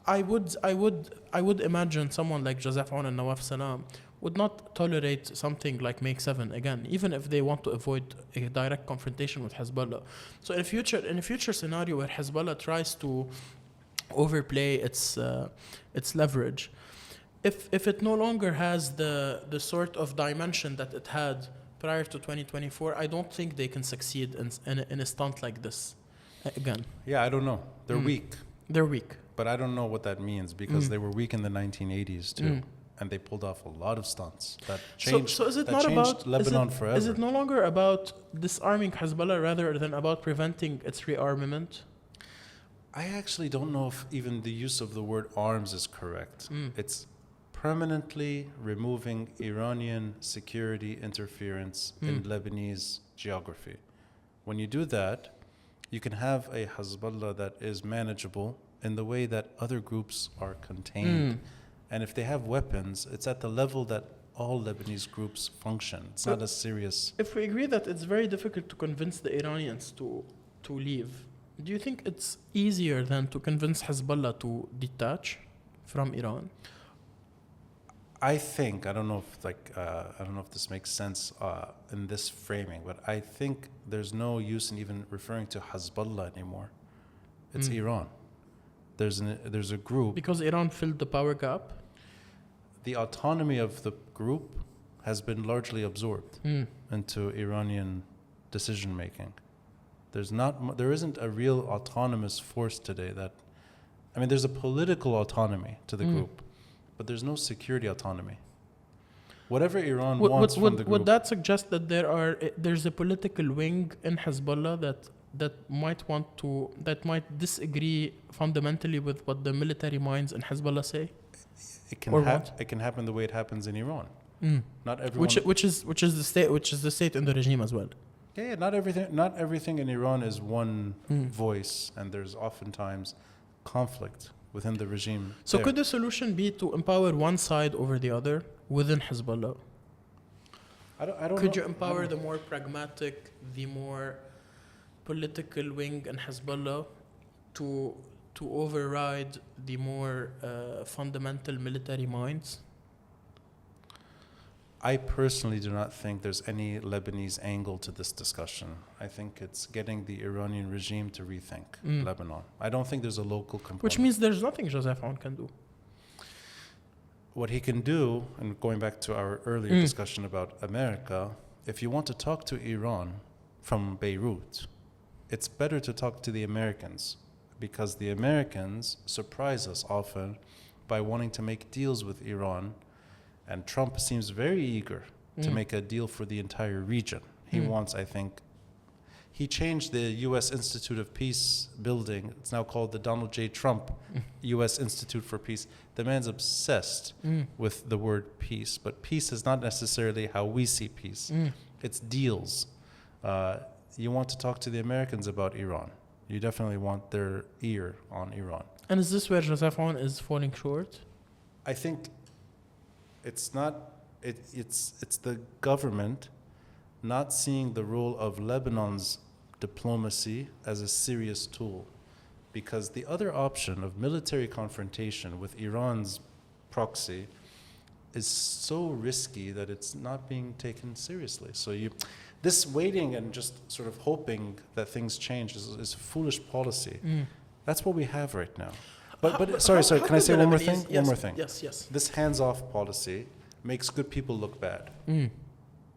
I would imagine someone like Joseph Aoun and Nawaf Salam would not tolerate something like May 7 again, even if they want to avoid a direct confrontation with Hezbollah. So in a future scenario where Hezbollah tries to overplay its leverage, if it no longer has the sort of dimension that it had prior to 2024, I don't think they can succeed in a stunt like this again. Yeah, I don't know. They're weak. They're weak. But I don't know what that means, because they were weak in the 1980s too. and they pulled off a lot of stunts that So, changed, so is it that not changed about Lebanon is it, forever. Is it no longer about disarming Hezbollah rather than about preventing its rearmament? I actually don't know if even the use of the word arms is correct. It's permanently removing Iranian security interference in Lebanese geography. When you do that, you can have a Hezbollah that is manageable in the way that other groups are contained. And if they have weapons, it's at the level that all Lebanese groups function. It's not as serious. If we agree that it's very difficult to convince the Iranians to leave, do you think it's easier than to convince Hezbollah to detach from Iran? I think I don't know if this makes sense in this framing, but I think there's no use in even referring to Hezbollah anymore. It's Iran. There's a group, Because Iran filled the power gap. the autonomy of the group has been largely absorbed into Iranian decision making. There isn't a real autonomous force today there's a political autonomy to the group, but there's no security autonomy. Whatever Iran wants from the group. Would that suggest that there's a political wing in Hezbollah that might disagree fundamentally with what the military minds in Hezbollah say? It can happen the way it happens in Iran. Not everyone. Which is the state in the regime as well. Yeah, not everything in Iran is one voice, and there's oftentimes conflict within the regime. So there. could the solution be to empower one side over the other within Hezbollah? I don't Could know. you empower the more pragmatic, the more political wing in Hezbollah to override the more fundamental military minds? I personally do not think there's any Lebanese angle to this discussion. I think it's getting the Iranian regime to rethink Lebanon. I don't think there's a local component. Which means there's nothing Joseph Aoun can do. What he can do, and going back to our earlier discussion about America, if you want to talk to Iran from Beirut, it's better to talk to the Americans, because the Americans surprise us often by wanting to make deals with Iran. And Trump seems very eager to make a deal for the entire region. He wants, I think, he changed the U.S. Institute of Peace building. It's now called the Donald J. Trump U.S. Institute for Peace. The man's obsessed with the word peace, but peace is not necessarily how we see peace. It's deals. You want to talk to the Americans about Iran. You definitely want their ear on Iran. And is this where Joseph Aoun is falling short? I think it's the government not seeing the role of Lebanon's diplomacy as a serious tool, because the other option of military confrontation with Iran's proxy is so risky that it's not being taken seriously. So this waiting and just sort of hoping that things change is a foolish policy. That's what we have right now. But sorry, can I say one more thing? Yes, one more thing. Yes. This hands-off policy makes good people look bad.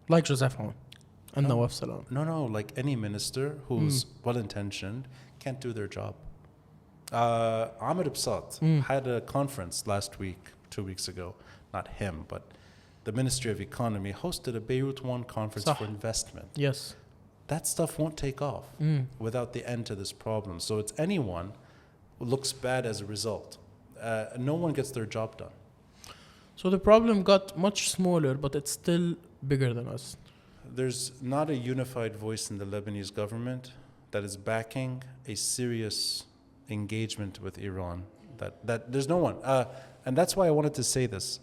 Like Joseph Aoun and Nawaf Salam. No, like any minister who's well-intentioned can't do their job. Ahmed Absat had a conference last week, 2 weeks ago. Not him, but the Ministry of Economy hosted a Beirut 1 conference for investment. Yes. That stuff won't take off without the end to this problem. So it's anyone who looks bad as a result. No one gets their job done. So the problem got much smaller, but it's still bigger than us. There's not a unified voice in the Lebanese government that is backing a serious engagement with Iran. That there's no one. And that's why I wanted to say this.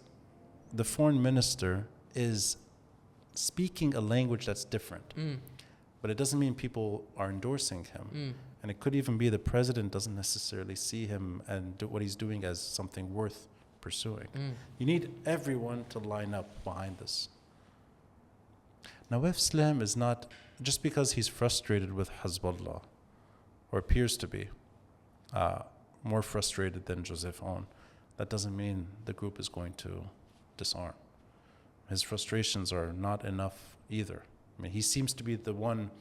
The foreign minister is speaking a language that's different. But it doesn't mean people are endorsing him. And it could even be the president doesn't necessarily see him and what he's doing as something worth pursuing. You need everyone to line up behind this. Nawaf Salam is not, just because he's frustrated with Hezbollah, or appears to be more frustrated than Joseph Aoun, that doesn't mean the group is going to disarm. His frustrations are not enough either. I mean, he seems to be the one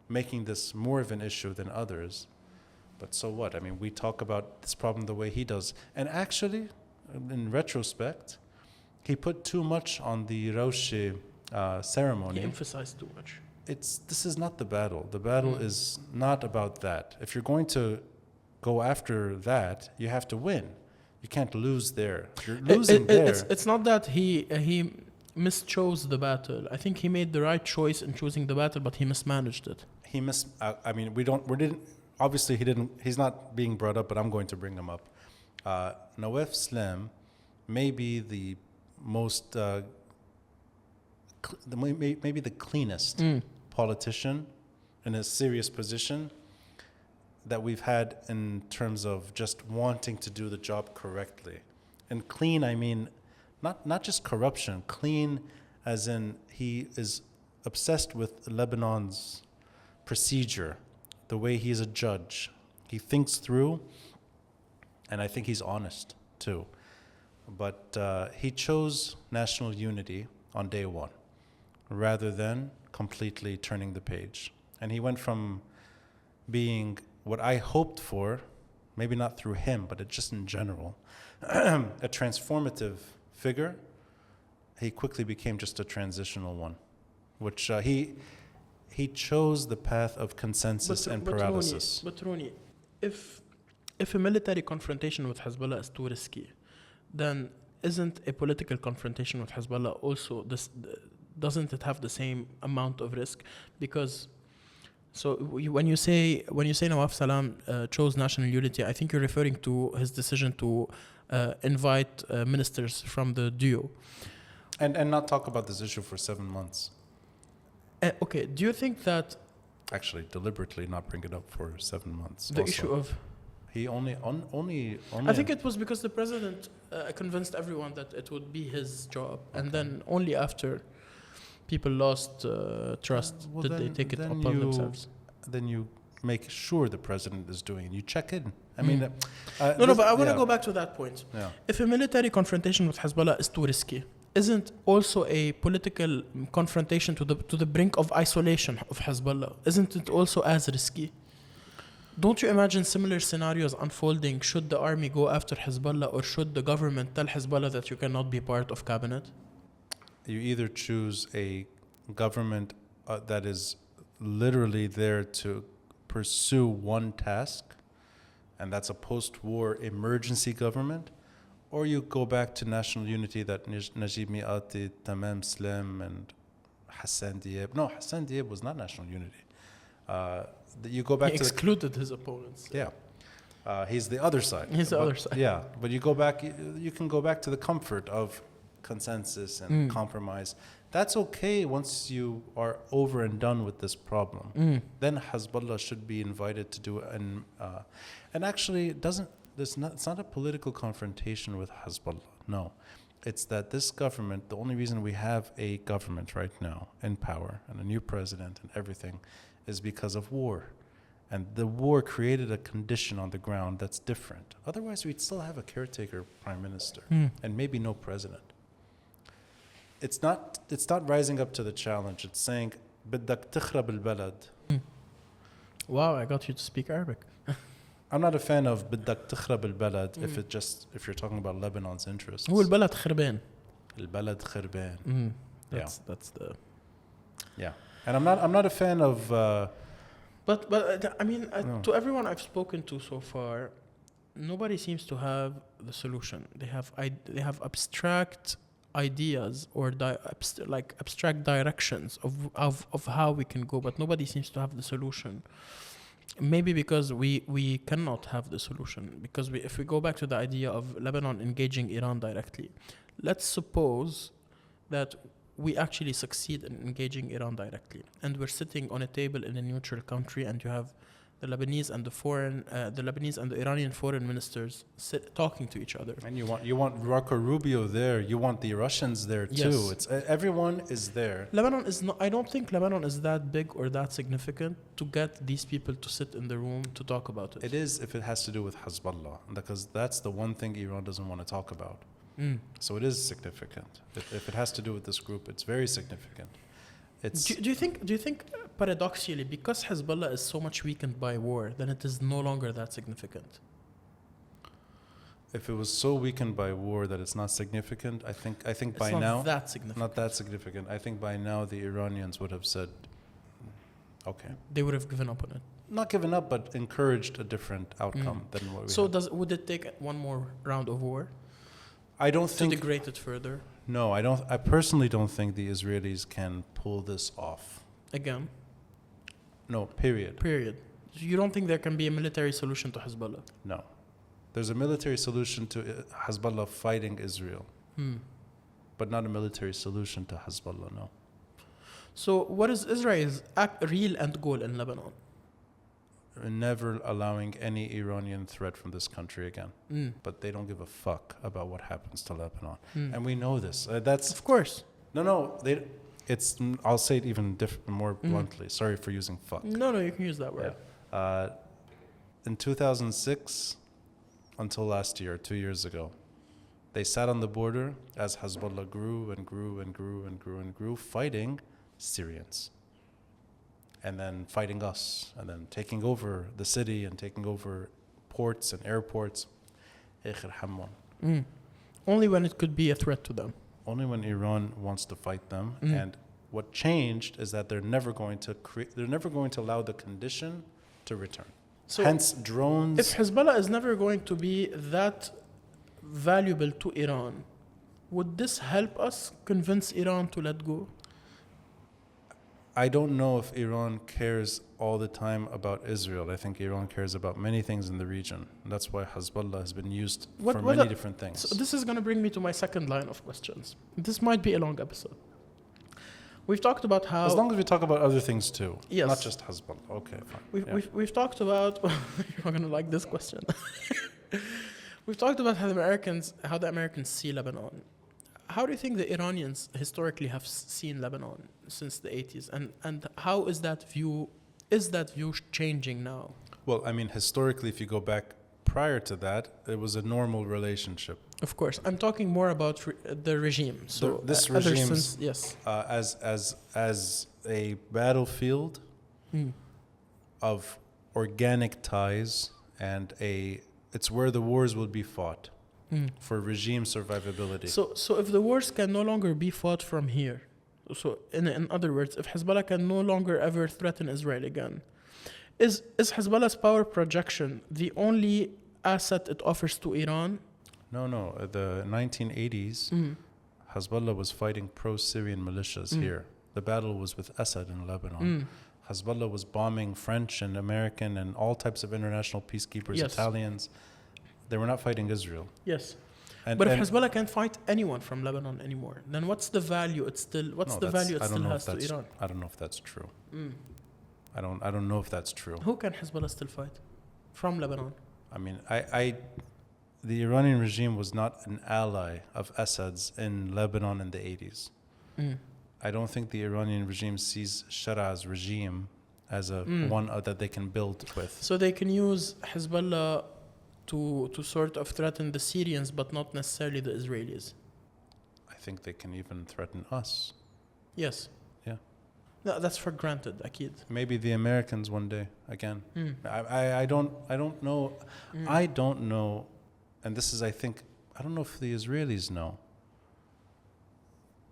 making this more of an issue than others. But so what? I mean, we talk about this problem the way he does. And actually, in retrospect, he put too much on the Rawshi ceremony. He emphasized too much. This is not the battle. The battle is not about that. If you're going to go after that, you have to win. You can't lose there. If you're losing there. It's not that he mischose the battle. I think he made the right choice in choosing the battle, but he mismanaged it. Obviously he's not being brought up, but I'm going to bring him up. Nawaf Slam may be the most, maybe the cleanest politician in a serious position that we've had in terms of just wanting to do the job correctly. And clean, I mean, not just corruption, clean as in he is obsessed with Lebanon's procedure, the way he's a judge. He thinks through, and I think he's honest too. But he chose national unity on day one rather than completely turning the page. And he went from being what I hoped for, maybe not through him, but just in general, a transformative figure. He quickly became just a transitional one, which he chose the path of consensus and paralysis. But Ronnie, if a military confrontation with Hezbollah is too risky, then isn't a political confrontation with Hezbollah also doesn't it have the same amount of risk? Because when you say Nawaf Salam chose national unity, I think you're referring to his decision to invite ministers from the duo, and not talk about this issue for 7 months. Okay, do you think that actually deliberately not bring it up for 7 months? The issue of he only. I think it was because the president convinced everyone that it would be his job, and then only after people lost trust they take it upon themselves. Then you make sure the president is doing it. You check in. I mean, but I want to go back to that point. Yeah. If a military confrontation with Hezbollah is too risky, isn't also a political confrontation to the brink of isolation of Hezbollah? Isn't it also as risky? Don't you imagine similar scenarios unfolding should the army go after Hezbollah, or should the government tell Hezbollah that you cannot be part of cabinet? You either choose a government that is literally there to pursue one task, and that's a post-war emergency government, or you go back to national unity that Najib Miati, Tamam Slim, and Hassan Diab. No, Hassan Diab was not national unity. You go back he excluded his opponents. Yeah. He's the other side. He's the other side. Yeah, but you go back. You can go back to the comfort of consensus and compromise. That's okay once you are over and done with this problem. Then Hezbollah should be invited to do it. And actually, it's not a political confrontation with Hezbollah. No. It's that this government, the only reason we have a government right now in power and a new president and everything is because of war. And the war created a condition on the ground that's different. Otherwise, we'd still have a caretaker prime minister and maybe no president. It's not rising up to the challenge. It's saying, بدك تخرب البلد. Wow, I got you to speak Arabic. I'm not a fan of بدك تخرب البلد if you're talking about Lebanon's interests. هو البلد خربان. البلد خربان. That's the. Yeah, and I'm not a fan of. But I mean, to everyone I've spoken to so far, nobody seems to have the solution. They have abstract ideas or abstract directions of how we can go, but nobody seems to have the solution. Maybe because we cannot have the solution, because if we go back to the idea of Lebanon engaging Iran directly, let's suppose that we actually succeed in engaging Iran directly, and we're sitting on a table in a neutral country, and you have the Lebanese and the Iranian foreign ministers talking to each other. And you want Marco Rubio there. You want the Russians there too. Yes. It's everyone is there. Lebanon is not. I don't think Lebanon is that big or that significant to get these people to sit in the room to talk about it. It is if it has to do with Hezbollah, because that's the one thing Iran doesn't want to talk about. So it is significant. If it has to do with this group, it's very significant. Do you think paradoxically, because Hezbollah is so much weakened by war, then it is no longer that significant? if it was so weakened by war that it's not significant, I think It's by not now that significant. not that significant. I think by now the Iranians would have said, okay, They would have given up on it. not given up, but encouraged a different outcome than what we So had. would it take one more round of war I don't to think. degrade it further? No, I don't. I personally don't think the Israelis can pull this off. Again, No, period. period. You don't think there can be a military solution to Hezbollah? No. There's a military solution to Hezbollah fighting Israel, but not a military solution to Hezbollah, no. So what is Israel's real end goal in Lebanon? Never allowing any Iranian threat from this country again. But they don't give a fuck about what happens to Lebanon. And we know this. That's Of course. No, I'll say it even more bluntly. Sorry for using fuck. No, you can use that word. In 2006, until last year, 2 years ago, they sat on the border as Hezbollah grew and grew and grew and grew and grew, fighting Syrians. And then fighting us, and then taking over the city and taking over ports and airports. Only when it could be a threat to them. Only when Iran wants to fight them. And what changed is that they're never going to allow the condition to return. So hence drones. if Hezbollah is never going to be that valuable to Iran, would this help us convince Iran to let go? I don't know if Iran cares all the time about Israel. I think Iran cares about many things in the region. And that's why Hezbollah has been used for many different things. So this is going to bring me to my second line of questions. This might be a long episode. We've talked about how... As long as we talk about other things too. Yes. Not just Hezbollah. Okay, fine. We've talked about... You're not going to like this question. We've talked about how the Americans see Lebanon. How do you think the Iranians historically have seen Lebanon since the 80s? And how is that view changing now? Well, I mean, historically, if you go back prior to that, it was a normal relationship. Of course. I'm talking more about the regime. So this regime, yes. as a battlefield of organic ties, and it's where the wars will be fought for regime survivability. So if the wars can no longer be fought from here, so in other words, if Hezbollah can no longer ever threaten Israel again, is Hezbollah's power projection the only asset it offers to Iran? No. The 1980s, Hezbollah was fighting pro-Syrian militias here. The battle was with Assad in Lebanon. Hezbollah was bombing French and American and all types of international peacekeepers, Italians. They were not fighting Israel. Yes. But if Hezbollah can't fight anyone from Lebanon anymore, then what's the value it still has to Iran? I don't know if that's true. I don't know if that's true. Who can Hezbollah still fight from Lebanon? I mean, the Iranian regime was not an ally of Assad's in Lebanon in the 80s. I don't think the Iranian regime sees Shara''s regime as one that they can build with. So they can use Hezbollah to sort of threaten the Syrians, but not necessarily the Israelis. I think they can even threaten us. Yes. Yeah. No, that's for granted, Akid. Maybe the Americans one day again. I don't know. I don't know, and this is, I don't know if the Israelis know.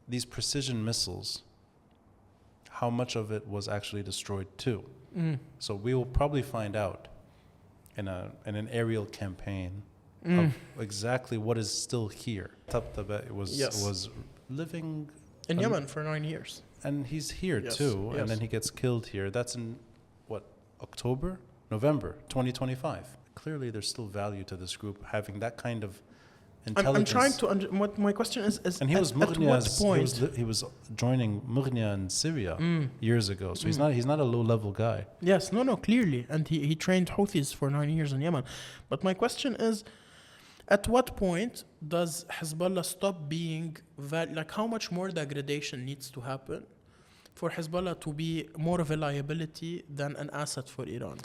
These precision missiles, how much of it was actually destroyed too. So we will probably find out in an aerial campaign of exactly what is still here. Tabtabeh was living in Yemen for 9 years. And he's here too, and then he gets killed here. That's in, November 2025. Clearly there's still value to this group having that kind of intelligence. I'm trying to what my question is and he was at what point? He was joining Mughniya in Syria years ago, so he's not a low-level guy. Yes, no, clearly. And he trained Houthis for 9 years in Yemen. But my question is, at what point does Hezbollah stop being how much more degradation needs to happen for Hezbollah to be more of a liability than an asset for Iran?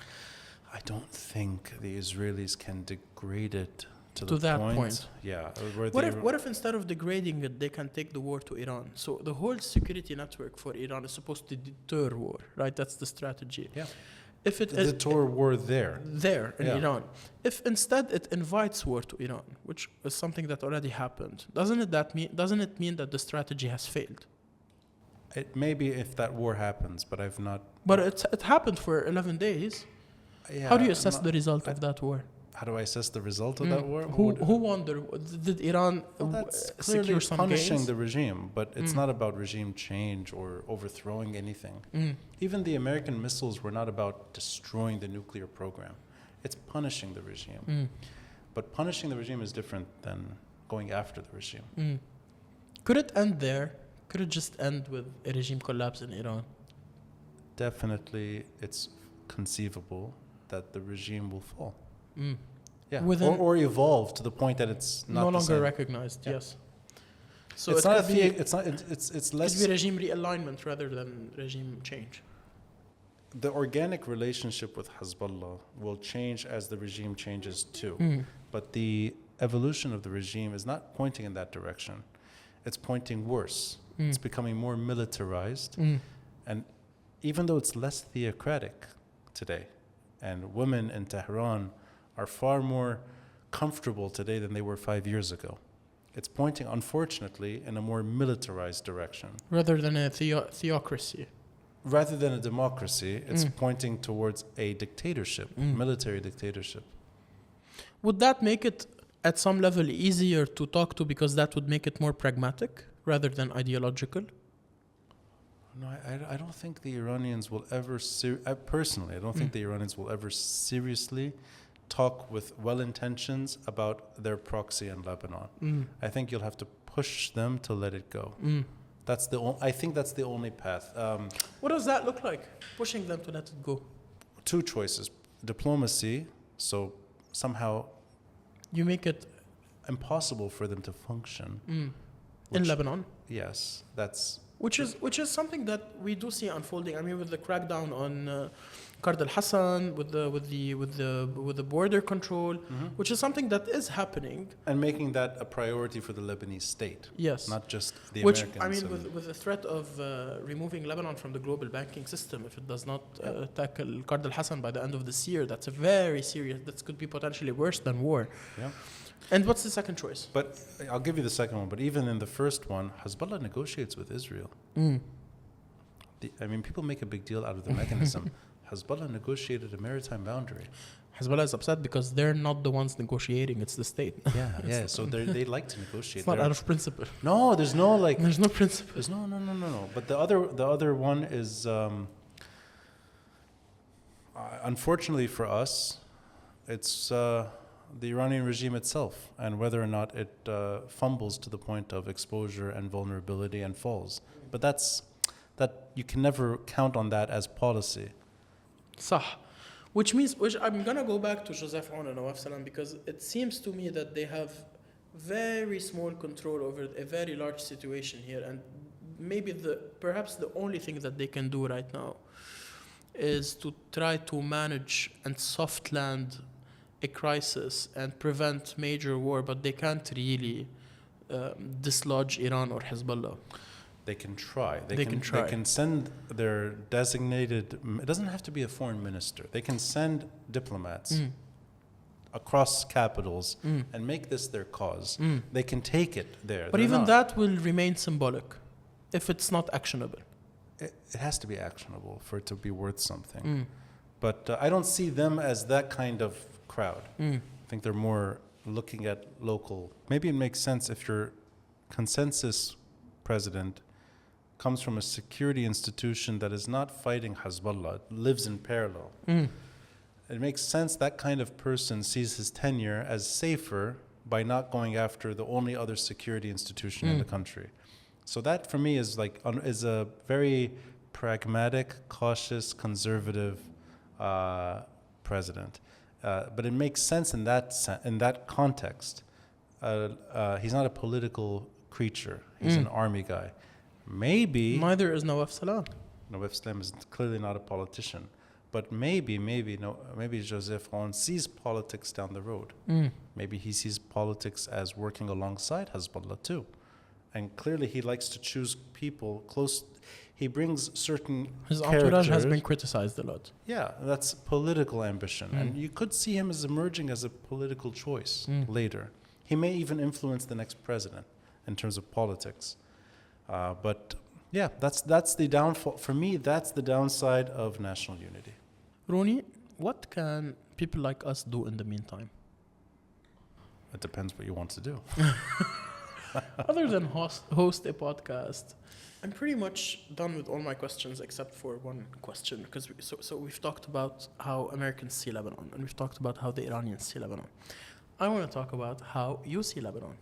I don't think the Israelis can degrade it to that point. Yeah. What if instead of degrading it, they can take the war to Iran? So the whole security network for Iran is supposed to deter war, right? That's the strategy. Yeah. If it The tour war there. there in Yeah. Iran, if instead it invites war to Iran, which is something that already happened, doesn't it mean that the strategy has failed? It maybe if that war happens, but I've not. But it happened for 11 days. Yeah, How do you I'm assess not- the result of that war? How do I assess the result of that war? Who won did Iran Well, that's clearly secure some punishing gains? the regime, but it's not about regime change or overthrowing anything. Even the American missiles were not about destroying the nuclear program. It's punishing the regime. But punishing the regime is different than going after the regime. Could it end there? Could it just end with a regime collapse in Iran? Definitely, it's conceivable that the regime will fall. Yeah, Within- or evolve to the point that it's not No the longer same. recognized, Yeah. yes. So It's it not could be, it's not it's less could be regime realignment rather than regime change. the organic relationship with Hezbollah will change as the regime changes too. But the evolution of the regime is not pointing in that direction. It's pointing worse. It's becoming more militarized. And even though it's less theocratic today, and women in Tehran are far more comfortable today than they were 5 years ago, it's pointing, unfortunately, in a more militarized direction. Rather than a theocracy. Rather than a democracy, it's pointing towards a dictatorship, military dictatorship. Would that make it at some level easier to talk to because that would make it more pragmatic rather than ideological? No, I don't think the Iranians will ever, personally, I don't think the Iranians will ever seriously talk with well-intentions about their proxy in Lebanon. I think you'll have to push them to let it go. That's I think that's the only path. What does that look like? Pushing them to let it go. Two choices. Diplomacy, so somehow You make it impossible for them to function. in Lebanon. Yes, that's... Which is something that we do see unfolding. I mean, with the crackdown on Qard al-Hassan, with the border control, which is something that is happening. And making that a priority for the Lebanese state. Yes. Not just the Which, Americans. I mean, with the threat of removing Lebanon from the global banking system, if it does not tackle Qard al-Hassan by the end of this year, that's a very serious, that could be potentially worse than war. Yeah. And what's the second choice? But I'll give you the second one. But even in the first one, Hezbollah negotiates with Israel. I mean, people make a big deal out of the mechanism. Hezbollah negotiated a maritime boundary. Hezbollah is upset because they're not the ones negotiating, it's the state. Yeah. So they like to negotiate. It's not out of principle. No, there's no like. There's no principle. There's no. But the other one is, unfortunately for us, it's the Iranian regime itself, and whether or not it fumbles to the point of exposure and vulnerability and falls. But that you can never count on that as policy. صح. Which I'm gonna go back to Joseph Aoun and Nawaf Salam because it seems to me that they have very small control over a very large situation here, and maybe perhaps the only thing that they can do right now is to try to manage and soft land a crisis and prevent major war, but they can't really dislodge Iran or Hezbollah. They can try. They can try. They can send their designated. It doesn't have to be a foreign minister. They can send diplomats across capitals and make this their cause. They can take it there. But even that will remain symbolic if it's not actionable. It has to be actionable for it to be worth something. But I don't see them as that kind of crowd. I think they're more looking at local. Maybe it makes sense if your consensus president comes from a security institution that is not fighting Hezbollah, lives in parallel. It makes sense that kind of person sees his tenure as safer by not going after the only other security institution in the country. So that for me is a very pragmatic, cautious, conservative president. But it makes sense in that context. He's not a political creature. He's an army guy. Maybe Neither is Nawaf Salam. Nawaf Salam is clearly not a politician, but maybe Joseph Aoun sees politics down the road. Maybe he sees politics as working alongside Hezbollah too, And clearly he likes to choose people close. He brings certain His entourage has characters. been criticized a lot. Yeah, that's political ambition. And you could see him as emerging as a political choice later. He may even influence the next president in terms of politics. But yeah, that's the downfall. For me, that's the downside of national unity. Ronnie, what can people like us do in the meantime? It depends what you want to do. Other than host a podcast, I'm pretty much done with all my questions except for one question. Because so we've talked about how Americans see Lebanon, and we've talked about how the Iranians see Lebanon. I want to talk about how you see Lebanon.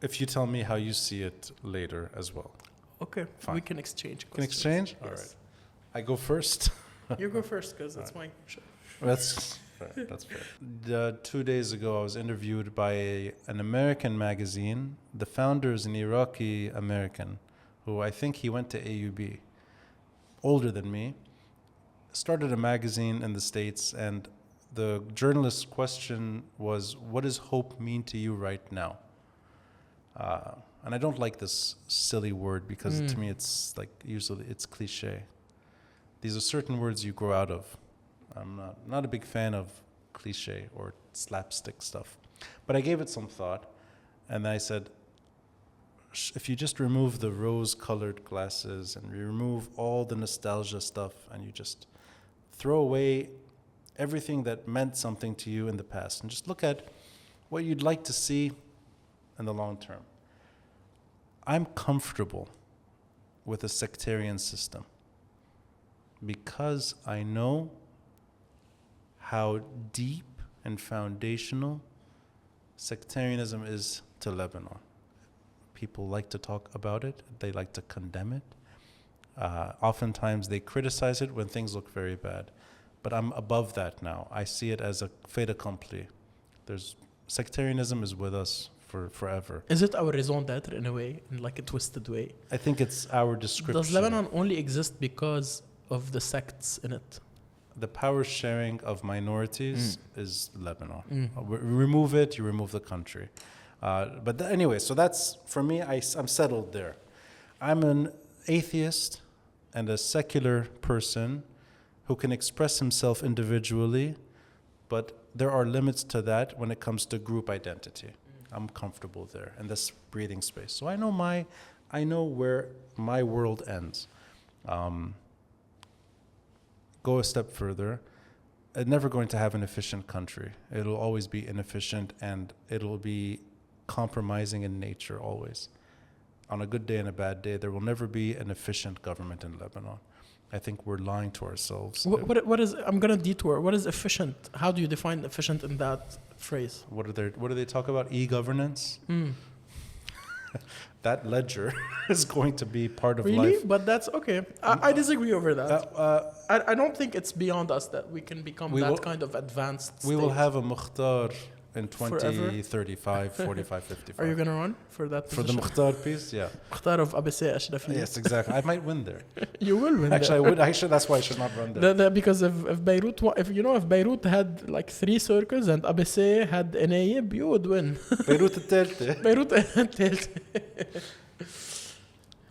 If you tell me how you see it later as well. Okay, fine. We can exchange questions. Can exchange? Yes. All right. I go first. You go first because it's my show. That's fair. That's fair. 2 days ago, I was interviewed by an American magazine. The founder is an Iraqi American who I think he went to AUB, older than me, started a magazine in the States, and the journalist's question was, what does hope mean to you right now? And I don't like this silly word because to me it's like usually it's cliche. These are certain words you grow out of. I'm not a big fan of cliche or slapstick stuff. But I gave it some thought, and I said, if you just remove the rose-colored glasses and you remove all the nostalgia stuff and you just throw away everything that meant something to you in the past and just look at what you'd like to see in the long term. I'm comfortable with a sectarian system because I know how deep and foundational sectarianism is to Lebanon. People like to talk about it. They like to condemn it. Oftentimes they criticize it when things look very bad. But I'm above that now. I see it as a fait accompli. Sectarianism is with us for forever. Is it our raison d'être in a way, in like a twisted way? I think it's our description. Does Lebanon only exist because of the sects in it? The power sharing of minorities is Lebanon. Remove it, you remove the country. But anyway, so that's, for me, I'm settled there. I'm an atheist and a secular person who can express himself individually, but there are limits to that when it comes to group identity. I'm comfortable there in this breathing space. So I know where my world ends. Go a step further. It's never going to have an efficient country. It'll always be inefficient, and it'll be compromising in nature always. On a good day and a bad day, there will never be an efficient government in Lebanon. I think we're lying to ourselves. What is? I'm gonna detour. What is efficient? How do you define efficient in that phrase? What do they talk about? E-governance. That ledger is going to be part of life. Really? But that's okay. I disagree over that. I don't think it's beyond us that we can become kind of advanced state. We will have a Mukhtar in Forever? 2035, 45, 55. Are you going to run for that For position? the Mukhtar piece? Yeah. Mukhtar of ABC Ashrafi. Yes, exactly. I might win there. You will win Actually, there. I would. Actually, that's why I should not run there. Because if Beirut, if Beirut had like 3 circles and ABC had Naib, you would win. Beirut الثالثة. Beirut,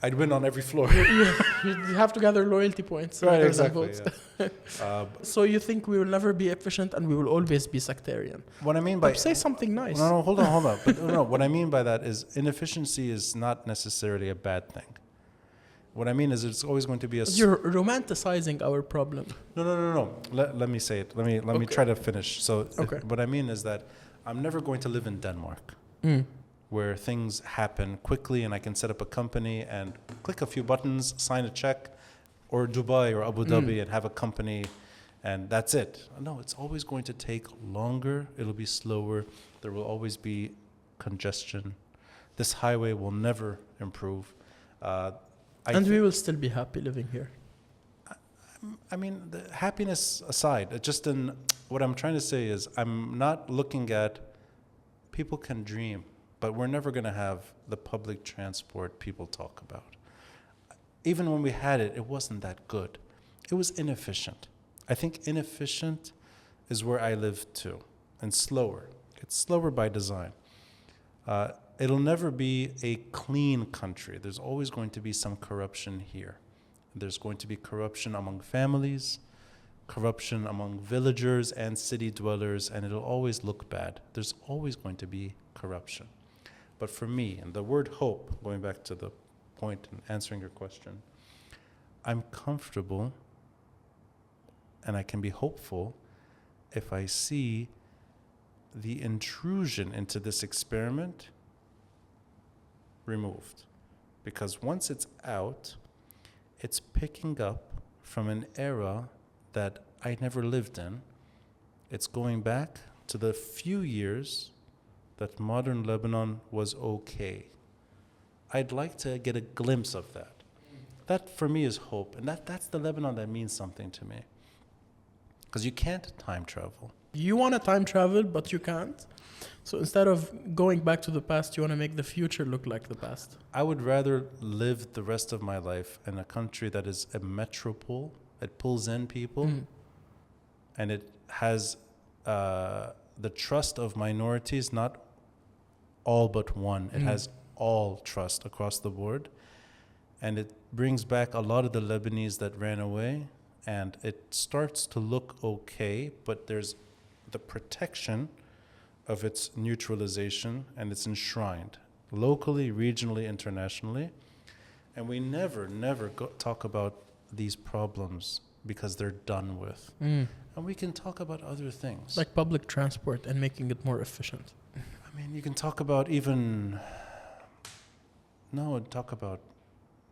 I'd win on every floor. you have to gather loyalty points. Right, rather than exactly. votes. Yeah. So you think we will never be efficient and we will always be sectarian? What I mean by... But say something nice. No, hold on. But no, what I mean by that is inefficiency is not necessarily a bad thing. What I mean is it's always going to be a... You're romanticizing our problem. No. Let me say it. Let me try to finish. So what I mean is that I'm never going to live in Denmark, where things happen quickly and I can set up a company and click a few buttons, sign a check, or Dubai or Abu Dhabi and have a company, and that's it. No, it's always going to take longer. It'll be slower. There will always be congestion. This highway will never improve. And we will still be happy living here. I mean, the happiness aside, what I'm trying to say is I'm not looking at, people can dream, but we're never going to have the public transport people talk about. Even when we had it, it wasn't that good. It was inefficient. I think inefficient is where I live too, and slower. It's slower by design. It'll never be a clean country. There's always going to be some corruption here. There's going to be corruption among families, corruption among villagers and city dwellers, and it'll always look bad. There's always going to be corruption. But for me, and the word hope, going back to the point in answering your question, I'm comfortable and I can be hopeful if I see the intrusion into this experiment removed. Because once it's out, it's picking up from an era that I never lived in. It's going back to the few years that modern Lebanon was okay. I'd like to get a glimpse of that. That for me is hope, and that's the Lebanon that means something to me. Because you can't time travel. You want to time travel, but you can't. So instead of going back to the past, you want to make the future look like the past. I would rather live the rest of my life in a country that is a metropole. It pulls in people, and it has the trust of minorities, not all but one. It has all trust across the board. And it brings back a lot of the Lebanese that ran away. And it starts to look okay, but there's the protection of its neutralization, and it's enshrined locally, regionally, internationally. And we never talk about these problems because they're done with. And we can talk about other things. Like public transport and making it more efficient. I mean, you can talk about talk about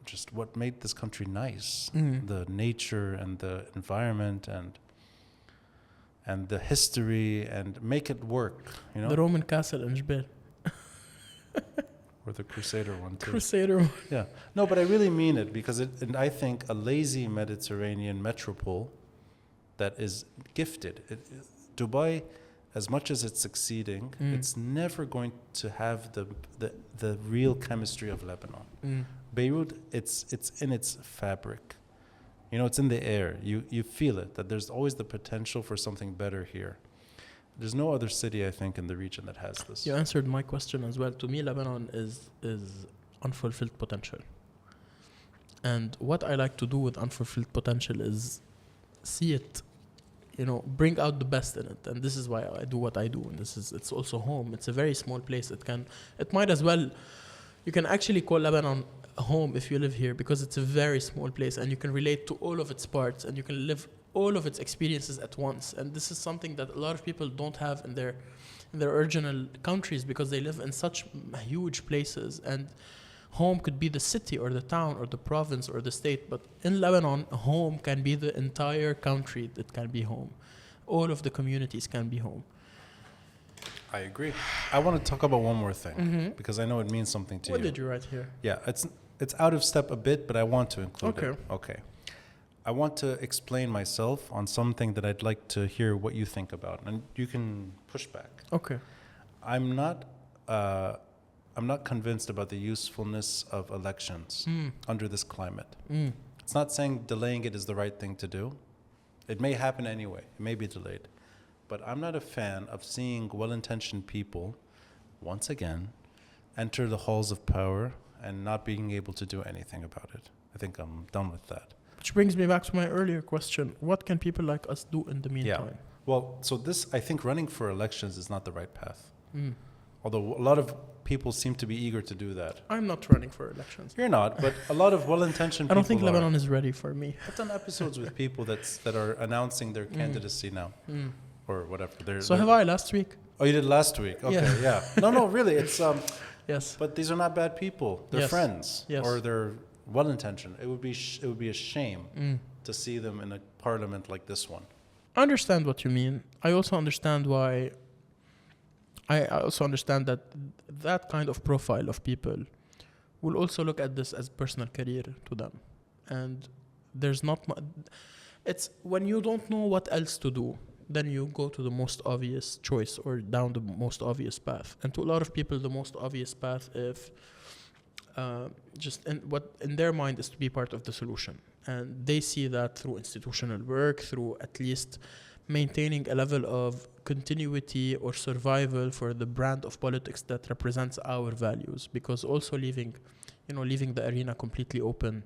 just what made this country nice. The nature and the environment and the history, and make it work, you know? The Roman castle in Jbel. Or the Crusader one too. Crusader one. Yeah. No, but I really mean it, because and I think a lazy Mediterranean metropole that is gifted. Dubai, as much as it's succeeding, it's never going to have the real chemistry of Lebanon. Beirut, it's in its fabric. You know, it's in the air. You feel it, that there's always the potential for something better here. There's no other city, I think, in the region that has this. You answered my question as well. To me, Lebanon is unfulfilled potential. And what I like to do with unfulfilled potential is see it, you know, bring out the best in it. And this is why I do what I do. And it's also home. It's a very small place. It might as well, you can actually call Lebanon home if you live here, because it's a very small place and you can relate to all of its parts and you can live all of its experiences at once. And this is something that a lot of people don't have in their original countries, because they live in such huge places, and home could be the city or the town or the province or the state. But in Lebanon, home can be the entire country that can be home. All of the communities can be home. I agree. I want to talk about one more thing, because I know it means something to you. What did you write here? Yeah, it's out of step a bit, but I want to include it. Okay. I want to explain myself on something that I'd like to hear what you think about, and you can push back. Okay. I'm not convinced about the usefulness of elections under this climate. It's not saying delaying it is the right thing to do. It may happen anyway. It may be delayed. But I'm not a fan of seeing well-intentioned people, once again, enter the halls of power and not being able to do anything about it. I think I'm done with that. Which brings me back to my earlier question. What can people like us do in the meantime? Yeah. Well, so I think running for elections is not the right path. Although a lot of people seem to be eager to do that. I'm not running for elections. You're not, but a lot of well-intentioned people I don't think Lebanon is ready for me. I've done episodes with people that are announcing their candidacy now. Or whatever. So have I last week? Oh, you did last week? Okay, yeah. No, really, it's... yes. But these are not bad people. They're friends. Yes. Or they're well-intentioned. It would be a shame to see them in a parliament like this one. I understand what you mean. I also understand why... I also understand that kind of profile of people will also look at this as personal career to them. And there's not... It's when you don't know what else to do, then you go to the most obvious choice or down the most obvious path. And to a lot of people, the most obvious path is what in their mind is to be part of the solution. And they see that through institutional work, through at least maintaining a level of continuity or survival for the brand of politics that represents our values, because also leaving the arena completely open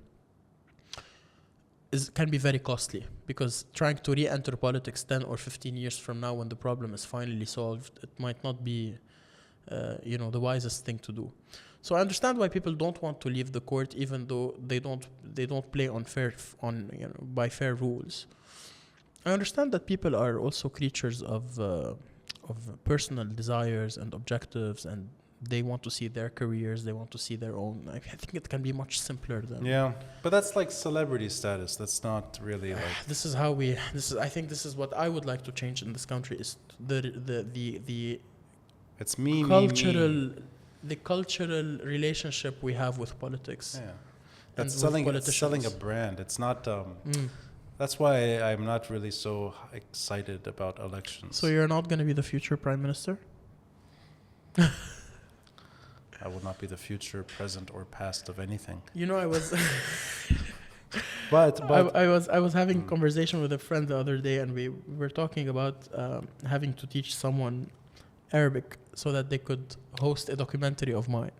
can be very costly, because trying to re-enter politics 10 or 15 years from now when the problem is finally solved, it might not be the wisest thing to do. So I understand why people don't want to leave the court, even though they don't play by fair rules. I understand that people are also creatures of personal desires and objectives, and they want to see their careers, they want to see their own. I think it can be much simpler than. Yeah, but that's like celebrity status. That's not really like. I think this is what I would like to change in this country, is the It's cultural. The cultural relationship we have with politics. Yeah, that's selling a brand. It's not. That's why I'm not really so excited about elections. So you're not going to be the future prime minister? I will not be the future present or past of anything. I was. but I was having a conversation with a friend the other day, and we were talking about having to teach someone Arabic so that they could host a documentary of mine.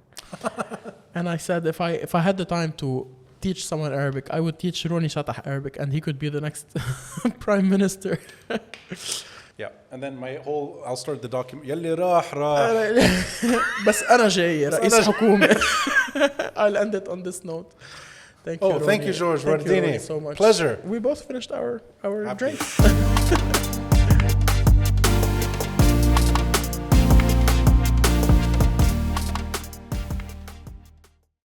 And I said if I had the time to teach someone Arabic, I would teach Ronnie Chatah Arabic, and he could be the next prime minister. Yeah, and then I'll start the document. يلي راح بس أنا جاي رئيس حكومة. I'll end it on this note. Thank you, thank you, George. Thank you, Wardini. so much. Pleasure. We both finished our drink.